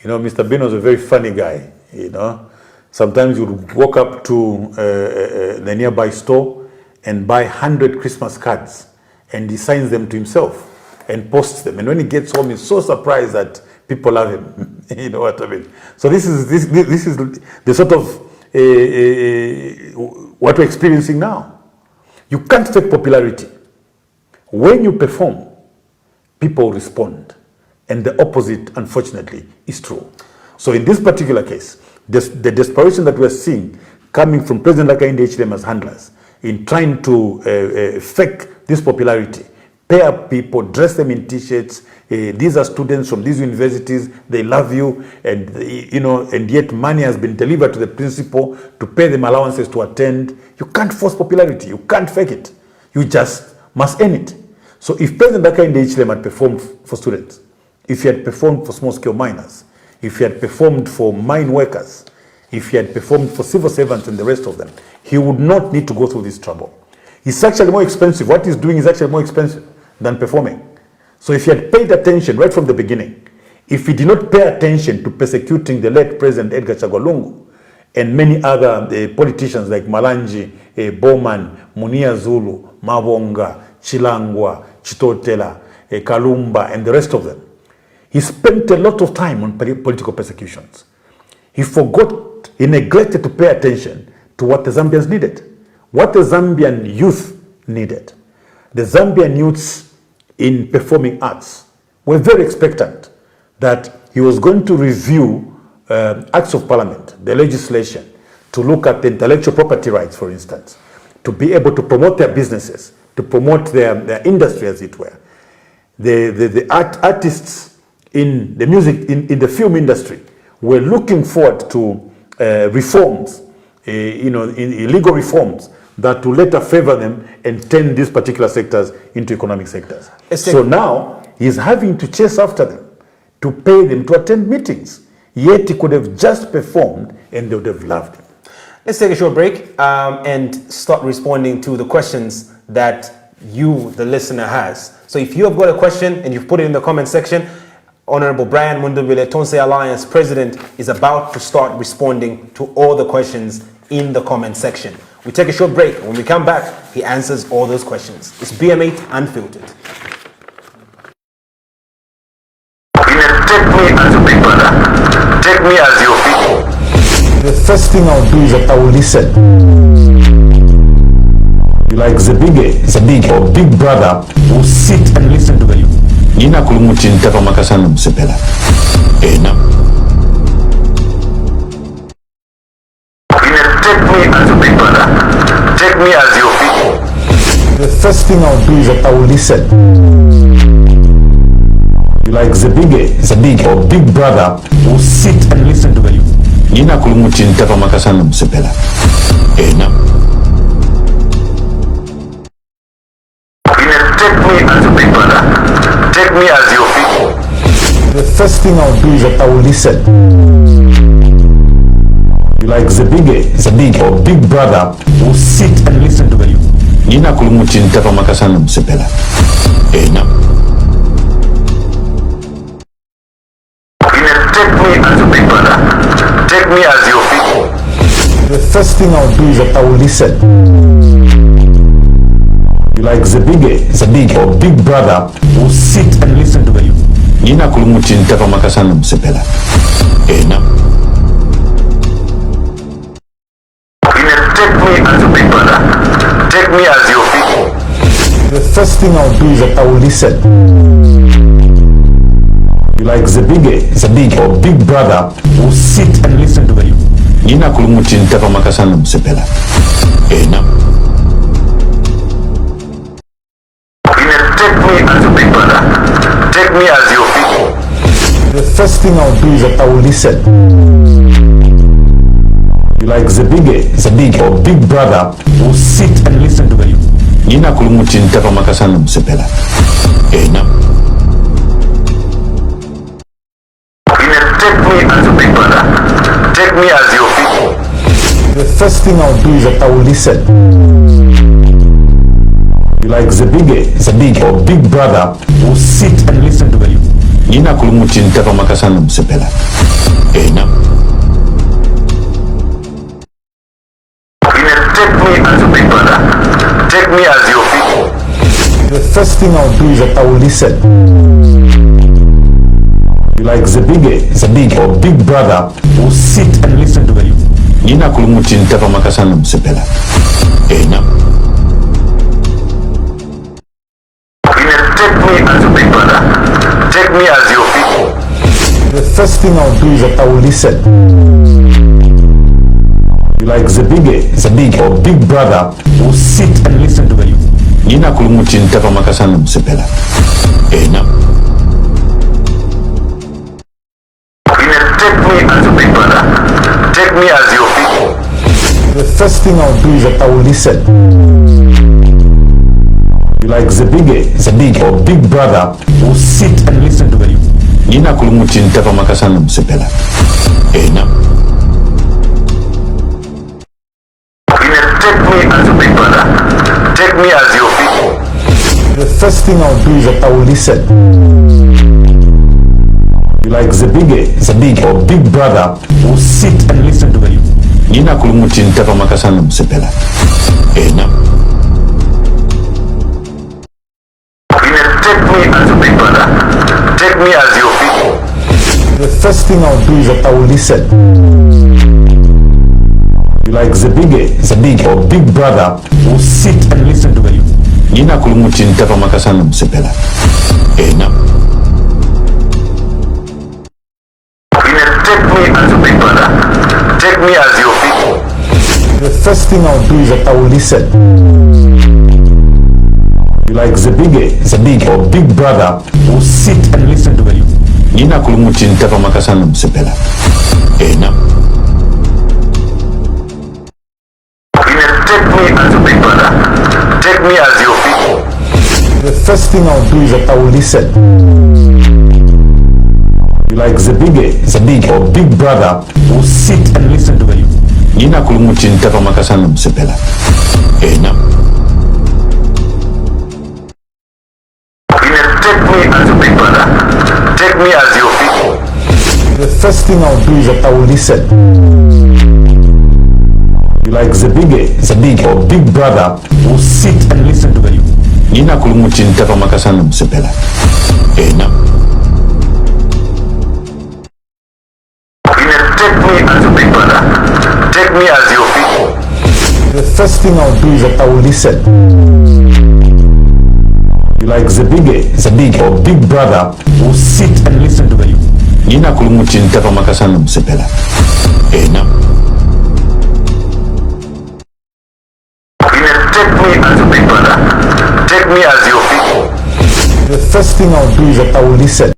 You know, Mr. Bean was a very funny guy. You know, sometimes you would walk up to the nearby store and buy 100 Christmas cards, and he signs them to himself and posts them. And when he gets home, he's so surprised that people love him. You know what I mean? So this is the sort of what we're experiencing now. You can't fake popularity. When you perform, people respond. And the opposite, unfortunately, is true. So in this particular case, the desperation that we're seeing coming from President Hakainde Hichilema's handlers in trying to fake this popularity, pay up people, dress them in t-shirts. These are students from these universities. They love you, and and yet money has been delivered to the principal to pay them allowances to attend. You can't force popularity. You can't fake it. You just must earn it. So if President Hakainde Hichilema had performed for students, if he had performed for small-scale miners, if he had performed for mine workers, if he had performed for civil servants and the rest of them, he would not need to go through this trouble. It's actually more expensive. What he's doing is actually more expensive than performing. So if he had paid attention right from the beginning, if he did not pay attention to persecuting the late President Edgar Chagwa Lungu and many other politicians like Malanji, Bowman, Munia Zulu, Mabonga, Chilangwa, Chitotela, Kalumba, and the rest of them, he spent a lot of time on political persecutions. He forgot, he neglected to pay attention to what the Zambians needed, what the Zambian youth needed. The Zambian youths in performing arts were very expectant that he was going to review acts of parliament, the legislation, to look at the intellectual property rights, for instance, to be able to promote their businesses, to promote their industry, as it were. The artists in the music, in the film industry, were looking forward to reforms, illegal reforms that will later favor them and turn these particular sectors into economic sectors. So now he's having to chase after them, to pay them to attend meetings. Yet he could have just performed and they would have loved him. Let's take a short break and start responding to the questions that you, the listener, has. So if you have got a question and you've put it in the comment section, Honorable Brian Mundubile, Tonse Alliance President, is about to start responding to all the questions in the comment section. We take a short break. When we come back, he answers all those questions. It's BM8 Unfiltered. Take me as a big brother. Take me as your people. The first thing I'll do is that I will listen. Like the big or big brother will sit and listen to you. Nina kulumutin tapa makasana msepela. Ena. Take me as a big brother. Take me as your people. The first thing I'll do is that I will listen. Like the big or big brother will sit and listen to you. Nina kulumutin tapa makasana msepela. Ena. Take me as a big brother. Take me as your people. The first thing I'll do is that I will listen. Like the big or big brother will sit and listen to you. Nina kulumutin tapa makasana msepela. Ena. Take me as a big brother. Take me as your people. The first thing I'll do is that I will listen. Like the big or big brother will sit and listen to you. Nina kulumutin tapa makasana msepela. Ena. Take me as a big brother. Take me as your people. The first thing I'll do is that I will listen. Like the big or big brother will sit and listen to you. Nina kulumutin tapa makasana msepela. Ena. Take me as a big brother. Take me as your people. The first thing I'll do is that I will listen. Like the big or big brother will sit and listen to you. Nina kulumutin tapa makasana msepela. Ena. Take me as a big brother. Take me as your people. The first thing I'll do is that I will listen. Like the big or big brother will sit and listen to you. Nina kulumutin tapa makasana msepela. Ena. Take me as a big brother. Take me as your people. The first thing I'll do is that I will listen. Like the big or big brother will sit and listen to you. Nina kulumutin tapa makasana msepela. Ena. Take me as a big brother. Take me as your people. The first thing I'll do is that I will listen. Like the big or big brother will sit and listen to you. Nina kulumutin tapa makasana msepela. Ena. Take me as a big brother. Take me as your people. The first thing I'll do is that I will listen. Like the big or big brother will sit and listen to you. Nina kulumutin tapa makasana msepela. Ena. Take me as a big brother. Take me as your people. The first thing I'll do is that I will listen. Like the big or big brother will sit and listen to you. Nina kulumutin tapa makasana msepela. Ena. Take me as a big brother. Take me as your people. The first thing I'll do is that I will listen. Like the big or big brother will sit and listen to you. Nina kulumutin tapa makasana msepela. Ena. Take me as a big brother. Take me as your people. The first thing I'll do is that I will listen. Like the big or big brother will sit and listen to you. Nina kulumutin tapa makasana msepela. Ena. Take me as a big brother. Take me as your people. The first thing I'll do is that I will listen. Like the big or big brother will sit and listen to you. Nina kulumutin tapa makasana msepela. Ena. Take me as a big brother. Take me as your people. The first thing I'll do is that I will listen. You like the big or big brother who sit and listen to the youth. Nina kulumutin tapa makasana msepela. No. Take me as a big brother. Take me as your people. The first thing I'll do is that I will listen. You like the big or big brother who sit and listen to the youth. Nina kulumutin tapa makasana msepela. No. Take me as a big brother. Take me as your people. The first thing I'll do is that I will listen.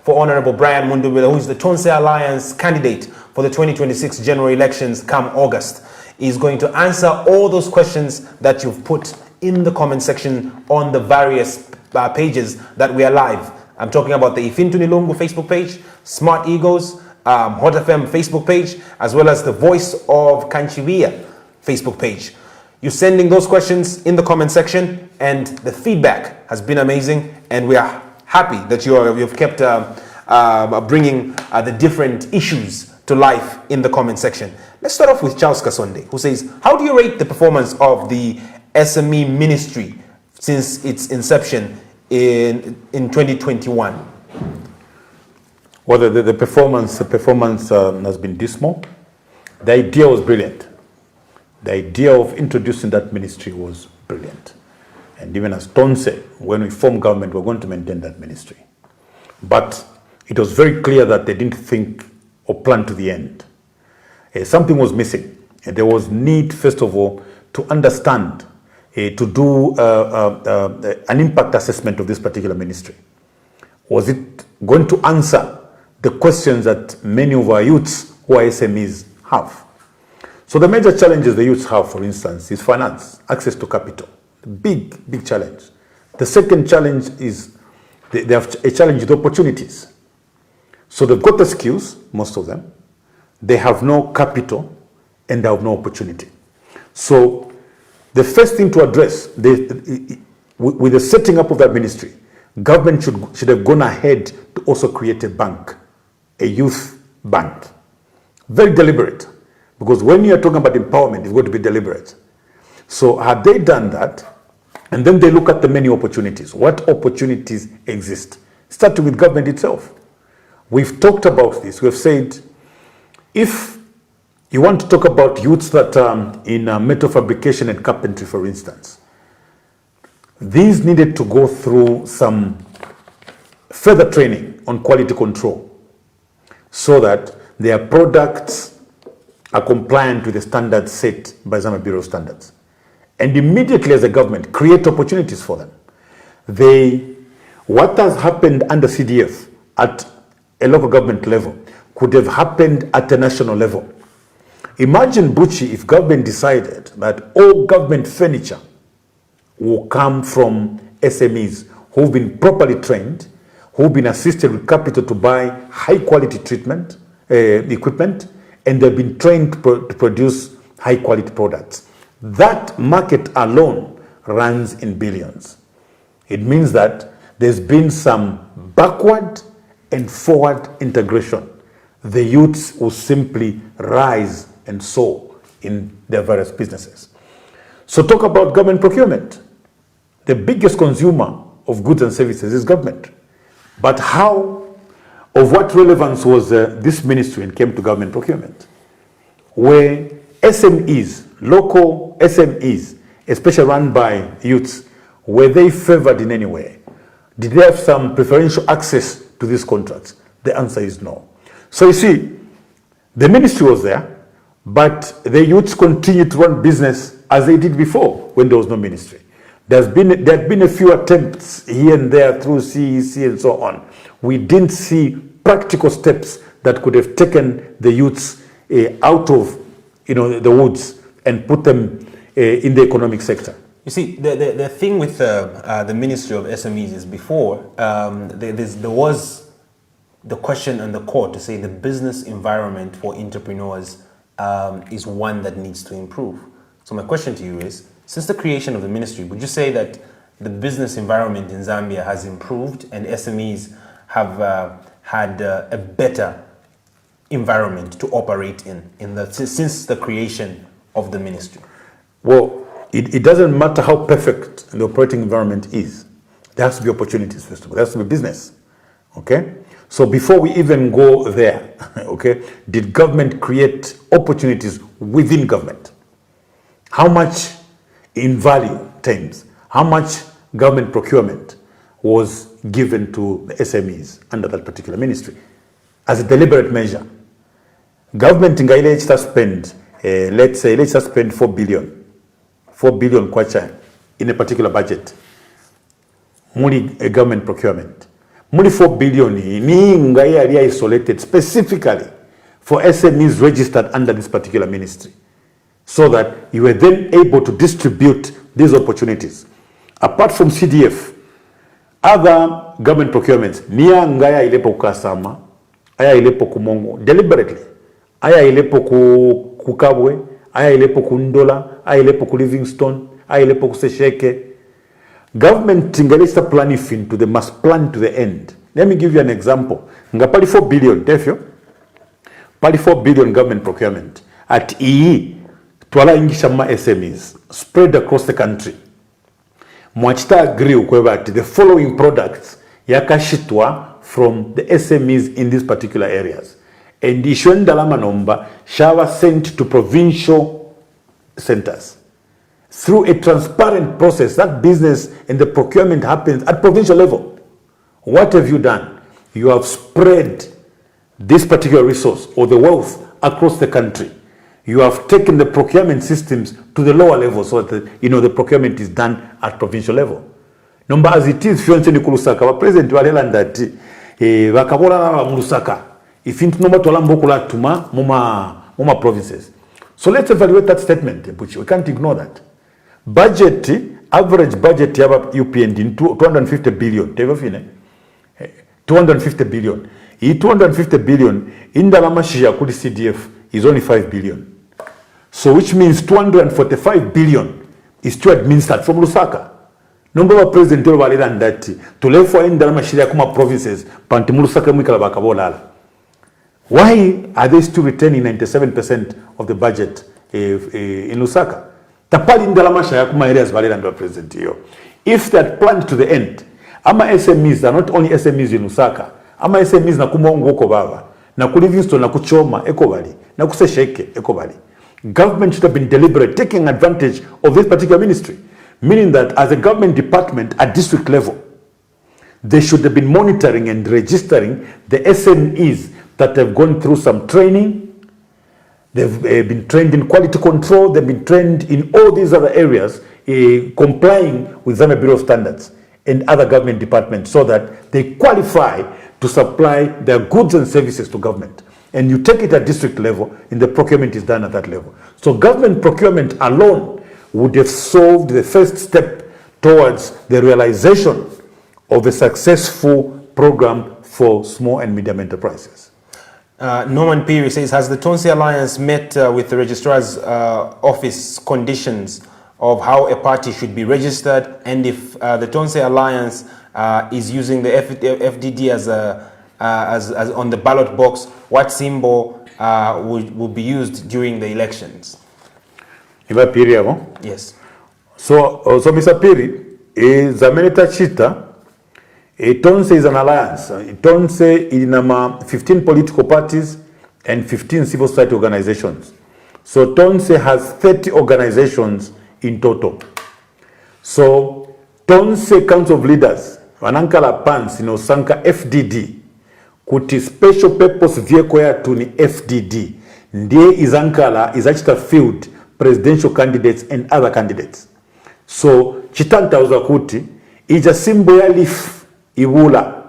For Honorable Brian Mundubile, who is the Tonse Alliance candidate for the 2026 general elections come August, is going to answer all those questions that you've put in the comment section on the various pages that we are live. I'm talking about the Ifintuni Lungu Facebook page, Smart Egos, Hot FM Facebook page, as well as the Voice of Kanchiwia Facebook page. You're sending those questions in the comment section, and the feedback has been amazing, and we are happy that you've kept bringing the different issues to life in the comment section. Let's start off with Charles Kasonde, who says, how do you rate the performance of the SME ministry since its inception in 2021? Well, the performance has been dismal. The idea was brilliant. The idea of introducing that ministry was brilliant. And even as Ton said, when we form government, we're going to maintain that ministry. But it was very clear that they didn't think or plan to the end. Something was missing. There was need, first of all, to understand, to do an impact assessment of this particular ministry. Was it going to answer the questions that many of our youths who are SMEs have? So the major challenges the youths have, for instance, is finance, access to capital. Big challenge. The second challenge is they have a challenge with opportunities. So they've got the skills, most of them. They have no capital and they have no opportunity. So the first thing to address, with the setting up of that ministry, government should have gone ahead to also create a bank, a youth bank. Very deliberate, because when you're talking about empowerment, it's going to be deliberate. So had they done that, and then they look at the many opportunities. What opportunities exist? Starting with government itself. We've talked about this. We've said, if you want to talk about youths that in metal fabrication and carpentry, for instance, these needed to go through some further training on quality control so that their products are compliant with the standards set by Zambia Bureau of Standards. And immediately as a government, create opportunities for them. What has happened under CDF at a local government level could have happened at a national level. Imagine, Buchi, if government decided that all government furniture will come from SMEs who've been properly trained, who've been assisted with capital to buy high quality treatment, equipment, and they've been trained to produce high quality products. That market alone runs in billions. It means that there's been some backward and forward integration. The youths will simply rise and soar in their various businesses. So talk about government procurement. The biggest consumer of goods and services is government. But of what relevance was this ministry when it came to government procurement? Where SMEs, local SMEs, especially run by youths, were they favored in any way? Did they have some preferential access to these contracts? The answer is no. So you see, the ministry was there, but the youths continued to run business as they did before when there was no ministry. There had been a few attempts here and there through CEC and so on. We didn't see practical steps that could have taken the youths out of the woods and put them in the economic sector. You see, the thing with the Ministry of SMEs is before, there was the question on the court to say the business environment for entrepreneurs is one that needs to improve. So my question to you is, since the creation of the ministry, would you say that the business environment in Zambia has improved and SMEs have had a better environment to operate since the creation of the ministry? Well, it doesn't matter how perfect the operating environment is. There has to be opportunities, first of all. There has to be business. Okay? So before we even go there, okay, did government create opportunities within government? How much in value terms, how much government procurement was given to the SMEs under that particular ministry as a deliberate measure? Government in Gaile spend, let's spend 4 billion kwacha in a particular budget. Muli a government procurement. Muli 4 billion ni ngai isolated specifically for SMEs registered under this particular ministry, so that you were then able to distribute these opportunities. Apart from CDF, other government procurements, niya ngaya ilepo kukasama, aya ilepo kumongo, deliberately, aya ilepo kukabwe, aya ilepo kundola, aya ilepo ku Livingstone, aya ilepo kusesheke. Government tingalisa plan ifin to the must plan to the end. Let me give you an example. Nga pali 4 billion, tefyo? Pali 4 billion government procurement. At EE, twala ingisha ma SMEs, spread across the country. Mwachita agree ukweba ati the following products yakashitwa from the SMEs in these particular areas. And ishwen dalama nomba shawa sent to provincial centers. Through a transparent process, that business and the procurement happens at provincial level. What have you done? You have spread this particular resource or the wealth across the country. You have taken the procurement systems to the lower level so that the procurement is done at provincial level. Number as it is, Fiona Kulusaka, our president walela ndati wakabola na Mulusaka. If into number to alambokula tuma muma provinces. So let's evaluate that statement, Buchi. We can't ignore that. Budget, average budget yaba UPND in 250 billion. 250 billion. 250 billion in Dalama Shia Kudi CDF is only 5 billion. So which means 245 billion is to administered from Lusaka. Number of president and that to live for in Dalama Shia Kuma provinces, Pantimulusaka Mikalabakabola. Why are they still retaining 97% of the budget in Lusaka? Tapali Ndalama Shia Kuma areas valid under president here. If that planned to the end, ama SMEs are not only SMEs in Lusaka, ama SMEs na kumongo kobaba, na ku Livingstone na kuchoma ekobali, na kusesheke ekobali. Government should have been deliberate, taking advantage of this particular ministry, meaning that as a government department at district level, they should have been monitoring and registering the SMEs that have gone through some training. They've been trained in quality control. They've been trained in all these other areas, complying with Zambia Bureau of Standards and other government departments, so that they qualify to supply their goods and services to government. And you take it at district level, and the procurement is done at that level. So government procurement alone would have solved the first step towards the realization of a successful program for small and medium enterprises. Norman Peary says, has the Tonse Alliance met with the registrar's office conditions of how a party should be registered, and if the Tonse Alliance is using the FDD as on the ballot box, what symbol would be used during the elections? Yes. So Mr. Piri, Zameneta Chita, Tonse is an alliance. Tonse is 15 political parties and 15 civil society organizations. So Tonse has 30 organizations in total. So Tonse Council of Leaders, Wanankala Pans, Sanka FDD, kuti special purpose vehicle ya to ni FDD, ndiye izankala izachita field presidential candidates and other candidates. So chitanta uza kuti is a symbol ya leaf. Iwula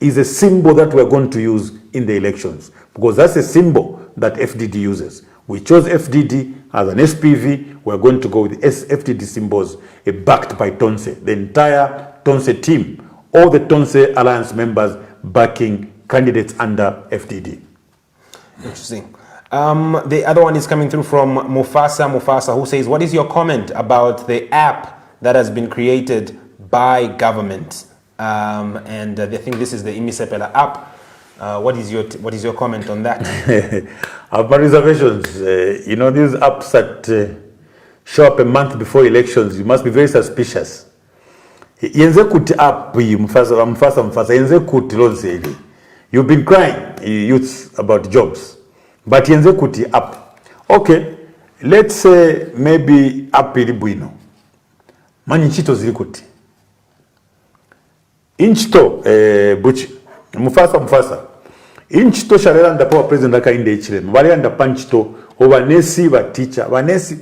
is a symbol that we're going to use in the elections, because that's a symbol that FDD uses. We chose FDD as an SPV. We're going to go with the FDD symbols backed by Tonse, the entire Tonse team, all the Tonse Alliance members backing candidates under FDD. Interesting. The other one is coming through from Mufasa, who says, what is your comment about the app that has been created by government, and I think this is the Imisepela app. What is your comment on that? I have my reservations. You know, these apps that show up a month before elections, you must be very suspicious. Yenze kuti app mfasa yenze kuti lonse. You've been crying, youths, about jobs, but yenze kuti app. Okay, let's say maybe app ili bwino. Mani nchito zili kuti. Inchito buchi mufasa inchito sharela ndapo president akainde ichile bali nda panchito obanesi ba teacher banesi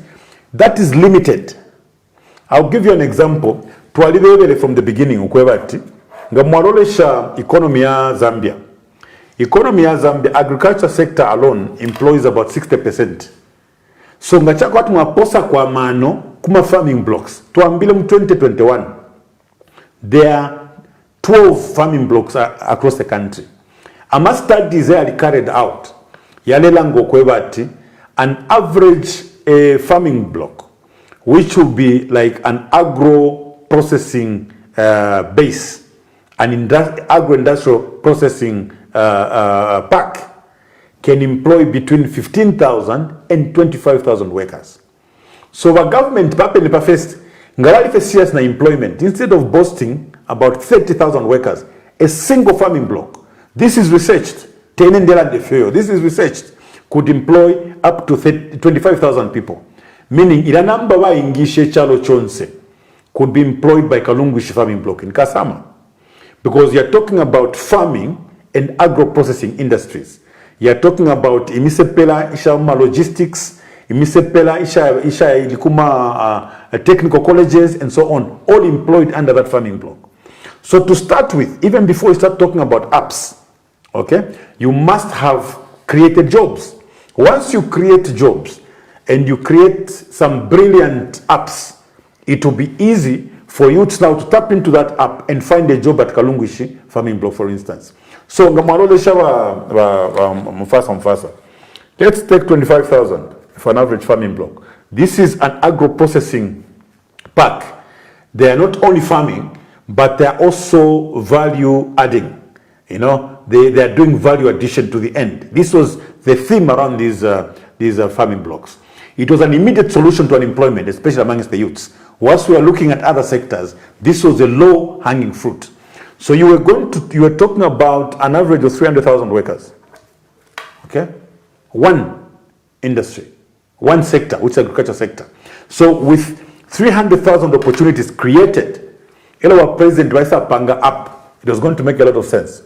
that is limited. I'll give you an example. Twalibebele from the beginning ukwebati nga mwarolesha economy ya Zambia. Economy ya Zambia, agriculture sector alone employs about 60%. So ngachako watu mwaposa kwa mano kuma farming blocks. Tuambile mu 2021 there are 12 farming blocks across the country. Ama studies are carried out. Yalelango kwebati an average farming block, which will be like an agro-processing base, an agro-industrial processing park, can employ between 15,000 and 25,000 workers. So the government, first, ngalali serious na employment, instead of boasting about 30,000 workers, a single farming block, this is researched, this is researched, could employ up to 25,000 people. Meaning, ila namba wa ingishe chalo chonse could be employed by Kalungushi farming block in Kasama. Because you're talking about farming and agro-processing industries. You're talking about Imisepela, Ishama logistics, Imisepela, Isha Ilikuma technical colleges, and so on, all employed under that farming block. So to start with, even before you start talking about apps, okay, you must have created jobs. Once you create jobs and you create some brilliant apps, it will be easy for you now to tap into that app and find a job at Kalungushi farming block, for instance. So mufasa. Let's take 25,000 for an average farming block. This is an agro-processing park. They are not only farming, but they are also value adding. You know, they are doing value addition to the end. This was the theme around these farming blocks. It was an immediate solution to unemployment, especially amongst the youths. Once we are looking at other sectors, this was a low-hanging fruit. So you were talking about an average of 300,000 workers. Okay, one industry, one sector, which is agriculture sector. So with 300,000 opportunities created, our president Raisa Panga up, it was going to make a lot of sense.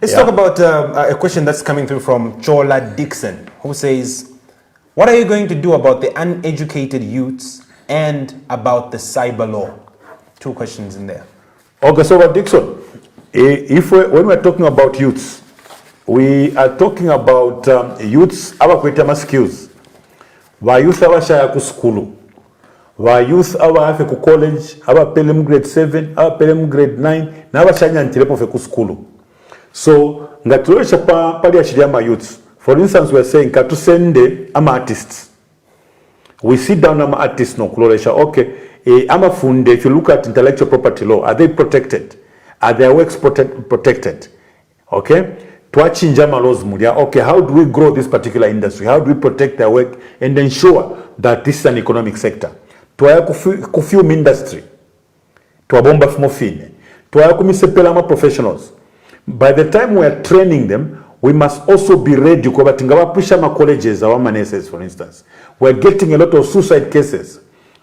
Let's talk about a question that's coming through from Chola Dixon, who says, what are you going to do about the uneducated youths and about the cyber law? Two questions in there. Okay, so Dixon, when we're talking about youths, we are talking about youths, our creative skills. Wa youth our shaya ku school. Wa youth our have ku college, our pelem grade 7, our pelem grade 9, na our shanya ntilepo fe ku school. So, ngatulesha pali ya ama youths. For instance, we are saying katusende ama artists. We sit down ama artists no kulolesha, okay, ama funde, if you look at intellectual property law, are they protected? Are their works protected? Okay? Tuachinjama laws mulia. Okay, how do we grow this particular industry? How do we protect their work and ensure that this is an economic sector? Tuaya kufilm industry. Tuabomba fmofine. Tuaya kumisepela ama professionals. By the time we are training them, we must also be ready kwa batinga pusha ma colleges our manesses, for instance. We are getting a lot of suicide cases.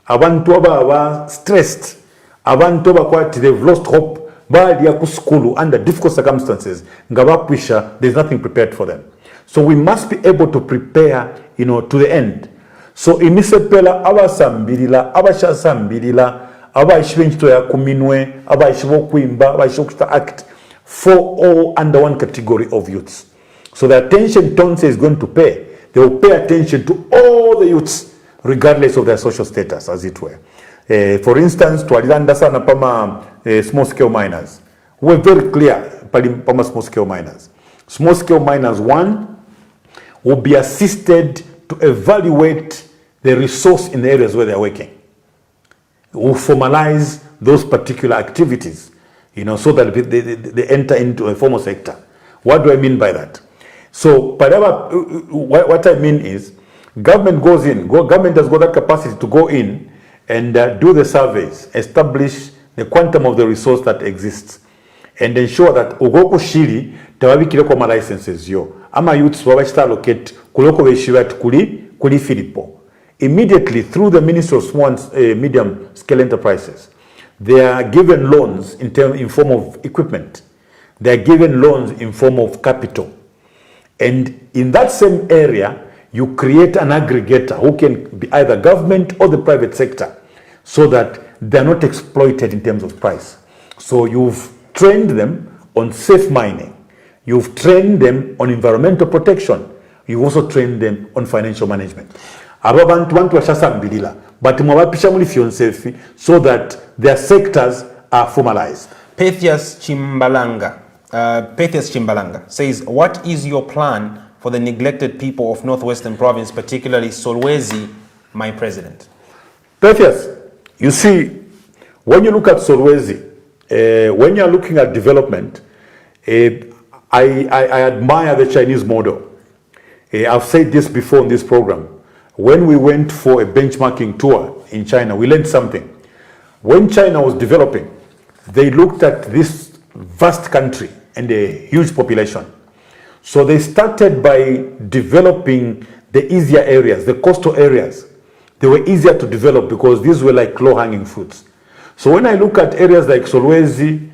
Abantu aba stressed. Abantu aba kwati they've lost hope. Bali ya kuskulu under difficult circumstances. Ngaba pusha, there's nothing prepared for them. So we must be able to prepare, to the end. So imisepela aba sambirila, aba shasambirila, aba ishbenchito ya kuminwe, aba ishbo kuimba, aba ishokita act for all under one category of youths. So the attention Tonse is going to pay. They will pay attention to all the youths, regardless of their social status, as it were. For instance, Twalilanda sana pama small-scale miners. We're very clear pama small-scale miners. Small-scale miners, one, will be assisted to evaluate the resource in the areas where they're working. will formalize those particular activities, so that they enter into a formal sector. What do I mean by that? So, what I mean is, government goes in. Government has got that capacity to go in and do the surveys, establish the quantum of the resource that exists, and ensure that ugoku shiri tewabikire kwa licenses yo ama youths wabachita allocate kuloko beshira kuli Filippo. Immediately through the Ministry of Small and Medium Scale Enterprises, they are given loans in form of equipment. They are given loans in form of capital. And in that same area, you create an aggregator who can be either government or the private sector, so that they're not exploited in terms of price. So you've trained them on safe mining. You've trained them on environmental protection. You've also trained them on financial management. Abantu washasambirila, but mwabapisha muli fionsefi so that their sectors are formalized. Pethias Chimbalanga says, what is your plan for the neglected people of Northwestern Province, particularly Solwezi, my president? Pethias, you see, when you look at Solwezi, when you're looking at development, I admire the Chinese model. I've said this before in this program. When we went for a benchmarking tour in China, we learned something. When China was developing, they looked at this vast country and a huge population. So they started by developing the easier areas, the coastal areas. They were easier to develop because these were like low-hanging fruits. So when I look at areas like Solwezi,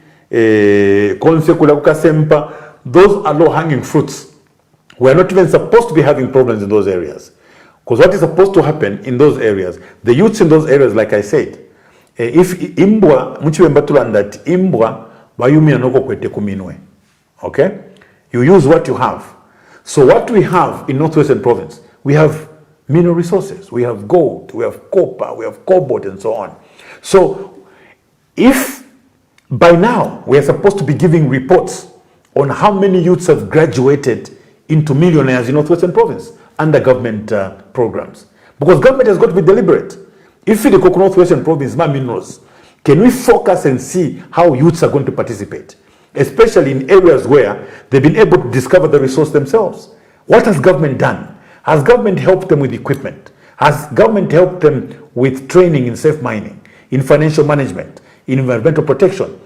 Konsekula, Kasempa, those are low-hanging fruits. We are not even supposed to be having problems in those areas. Because what is supposed to happen in those areas, the youths in those areas, like I said, if imbwa, that imbwa, bayumia noko kwete kuminwe. Okay? You use what you have. So what we have in Northwestern Province, we have mineral resources. We have gold, we have copper, we have cobalt, and so on. So if by now we are supposed to be giving reports on how many youths have graduated into millionaires in Northwestern Province under government programs, because government has got to be deliberate. If the Northwestern Province, my minerals, can we focus and see how youths are going to participate, especially in areas where they've been able to discover the resource themselves? What has government done? Has government helped them with equipment? Has government helped them with training in safe mining, in financial management, in environmental protection?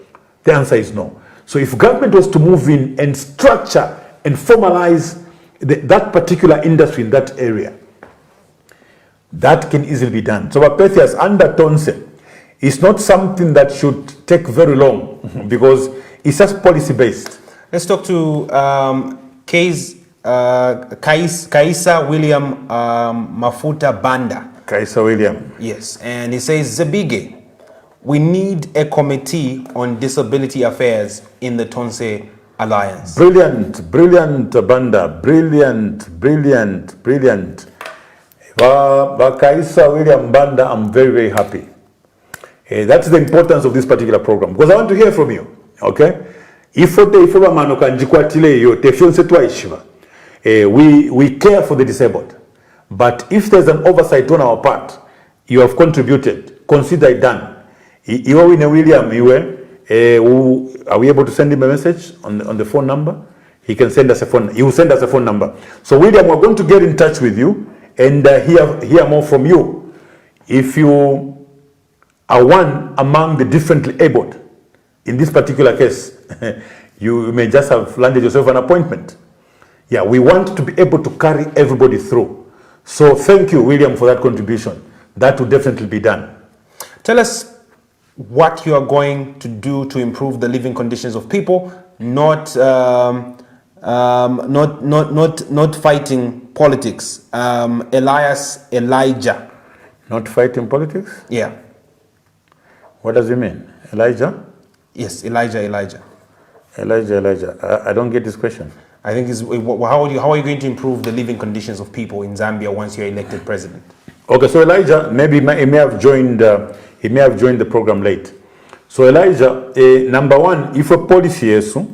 The answer is no. So if government was to move in and structure and formalize that particular industry in that area, that can easily be done. So Pethias under Tonse is not something that should take very long because it's just policy based. Let's talk to Kaisa William Mafuta Banda. Kaisa William. Yes, and he says, Zebige, we need a committee on disability affairs in the Tonse Alliance. Brilliant, brilliant, Banda. Brilliant. Kaisa William Banda, I'm very, very happy. That's the importance of this particular program, because I want to hear from you. Okay? We care for the disabled, but if there's an oversight on our part, you have contributed, consider it done. William, are we able to send him a message on the phone number? He can send us a phone. He will send us a phone number. So William, we're going to get in touch with you and hear more from you. If you are one among the differently abled, in this particular case, you may just have landed yourself an appointment. Yeah, we want to be able to carry everybody through. So thank you, William, for that contribution. That will definitely be done. Tell us what you are going to do to improve the living conditions of people, not fighting politics. Elijah. Not fighting politics? Yeah. What does he mean? Elijah? Yes, Elijah. I don't get this question. I think how are you going to improve the living conditions of people in Zambia once you're elected president? Okay, so Elijah, maybe he may have joined the program late. So Elijah, number one, if a policy yesu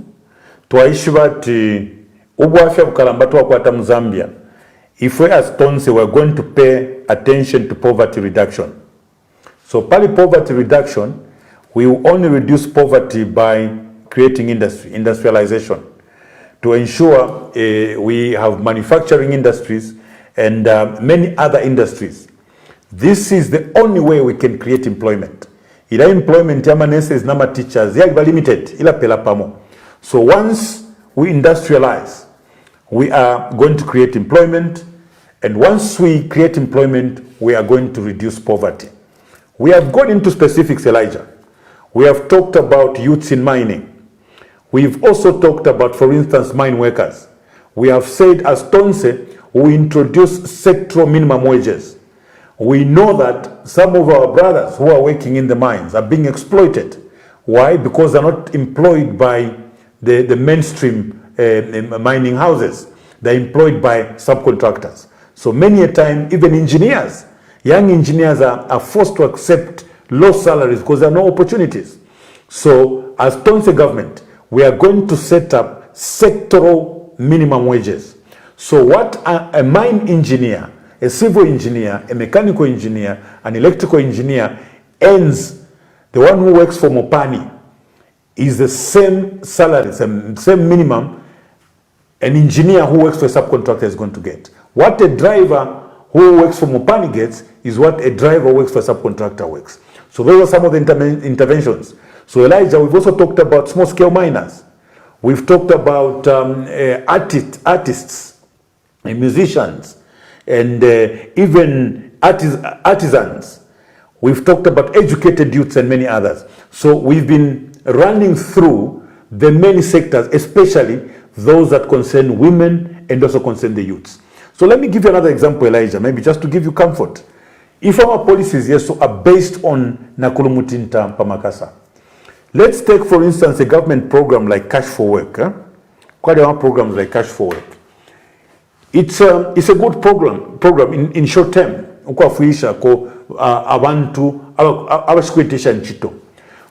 twaishibati ubwafya bukalamba twakwata mu Zambia, if we as Tonse we're going to pay attention to poverty reduction. So poverty reduction, we will only reduce poverty by creating industrialization, to ensure we have manufacturing industries and many other industries. This is the only way we can create employment. Ila employment ya nurses nama teachers ya limited ila pela pamo. So once we industrialize, we are going to create employment, and once we create employment, we are going to reduce poverty. We have gone into specifics, Elijah. We have talked about youths in mining. We've also talked about, for instance, mine workers. We have said, as Tonse, we introduce sectoral minimum wages. We know that some of our brothers who are working in the mines are being exploited. Why? Because they're not employed by the mainstream mining houses. They're employed by subcontractors. So many a time, even engineers, young engineers are forced to accept low salaries because there are no opportunities. So as Tonse government, we are going to set up sectoral minimum wages. So what a mine engineer, a civil engineer, a mechanical engineer, an electrical engineer earns, the one who works for Mopani, is the same salary, same minimum an engineer who works for a subcontractor is going to get. What a driver who works for Mopani gets is what a driver who works for a subcontractor works. So those are some of the interventions. So Elijah, we've also talked about small-scale miners. We've talked about artists, and musicians, and even artisans. We've talked about educated youths and many others. So we've been running through the many sectors, especially those that concern women and also concern the youths. So let me give you another example, Elijah, maybe just to give you comfort. If our policies are based on Nakulumutinta Pamakasa, let's take, for instance, a government program like Cash for Work. Quite a lot of programs like Cash for Work. It's a good program in short term.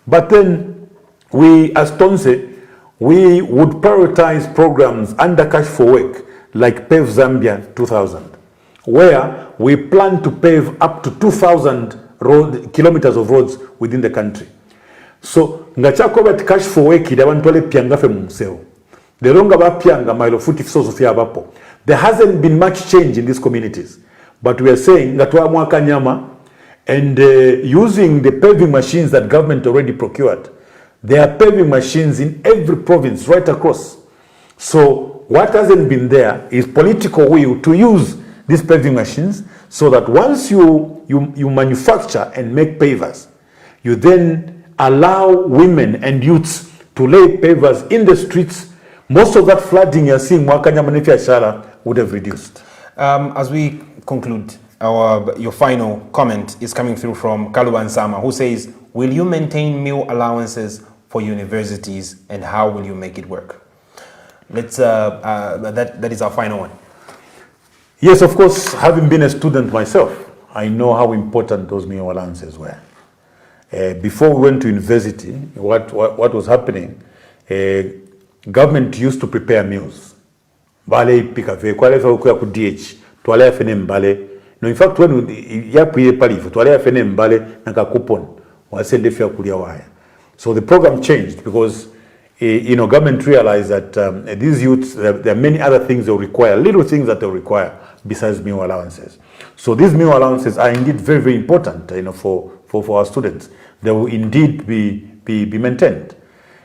But then we, as Tonse, we would prioritize programs under Cash for Work like Pave Zambia 2000, where we plan to pave up to 2,000 kilometers of roads within the country. So ngachako Cash for Work idawantwale pianga fe mumseo. The longer ba pianga mailo futi fisoso fia bapo. There hasn't been much change in these communities, but we are saying that mwaka nyama and using the paving machines that government already procured. There are paving machines in every province right across. So what hasn't been there is political will to use these paving machines, so that once you manufacture and make pavers, you then allow women and youths to lay pavers in the streets. Most of that flooding you're seeing would have reduced. As we conclude, your final comment is coming through from Kaluban Sama, who says, will you maintain meal allowances for universities, and how will you make it work? Let's that is our final one. Yes, of course, having been a student myself, I know how important those meal allowances were. Before we went to university, what was happening, government used to prepare meals. Bale pika kwale fa ku DH, twale afene mbale. No, in fact, when ya priye palifu, twale afene mbale naka coupon, wasende fya kulia waya. So the program changed because government realized that these youths, there are many other things they'll require, little things that they'll require besides meal allowances. So these meal allowances are indeed very, very important, for our students. They will indeed be maintained.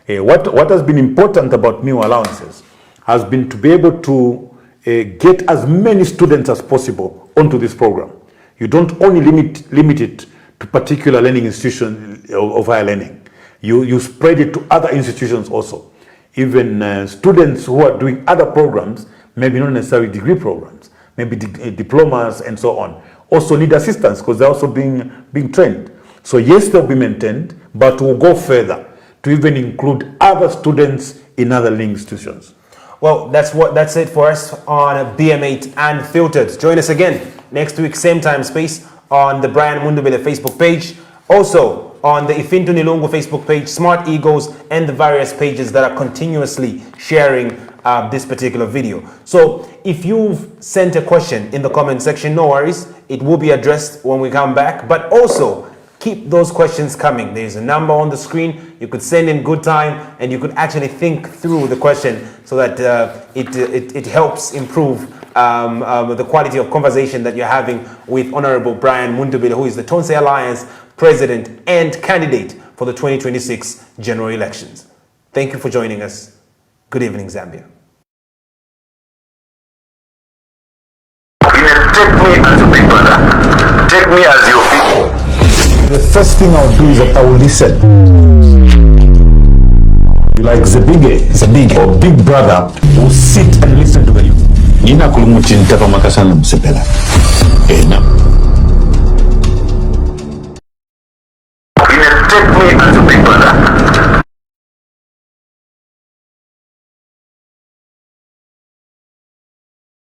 What has been important about meal allowances has been to be able to get as many students as possible onto this program. You don't only limit it to particular learning institutions of higher learning. You spread it to other institutions also. Even students who are doing other programs, maybe not necessarily degree programs, maybe diplomas and so on, also need assistance because they're also being trained. So yes, they'll be maintained, but we'll go further to even include other students in other learning institutions. Well, that's it for us on BM8 Unfiltered. Join us again next week, same time, space, on the Brian Mundubile Facebook page. Also on the Ifintu Nilungu Facebook page, Smart Egos, and the various pages that are continuously sharing this particular video. So if you've sent a question in the comment section, no worries, it will be addressed when we come back. But also keep those questions coming. There's a number on the screen. You could send in good time, and you could actually think through the question so that it helps improve the quality of conversation that you're having with Honorable Brian Mundubile, who is the Tonse Alliance President and candidate for the 2026 general elections. Thank you for joining us. Good evening, Zambia. Take me as a big brother. Take me as your people. The first thing I'll do is that I will listen. You like the big or big brother who sit and listen to the youth. Nina kulumuchi ntapa makasana msepela. Na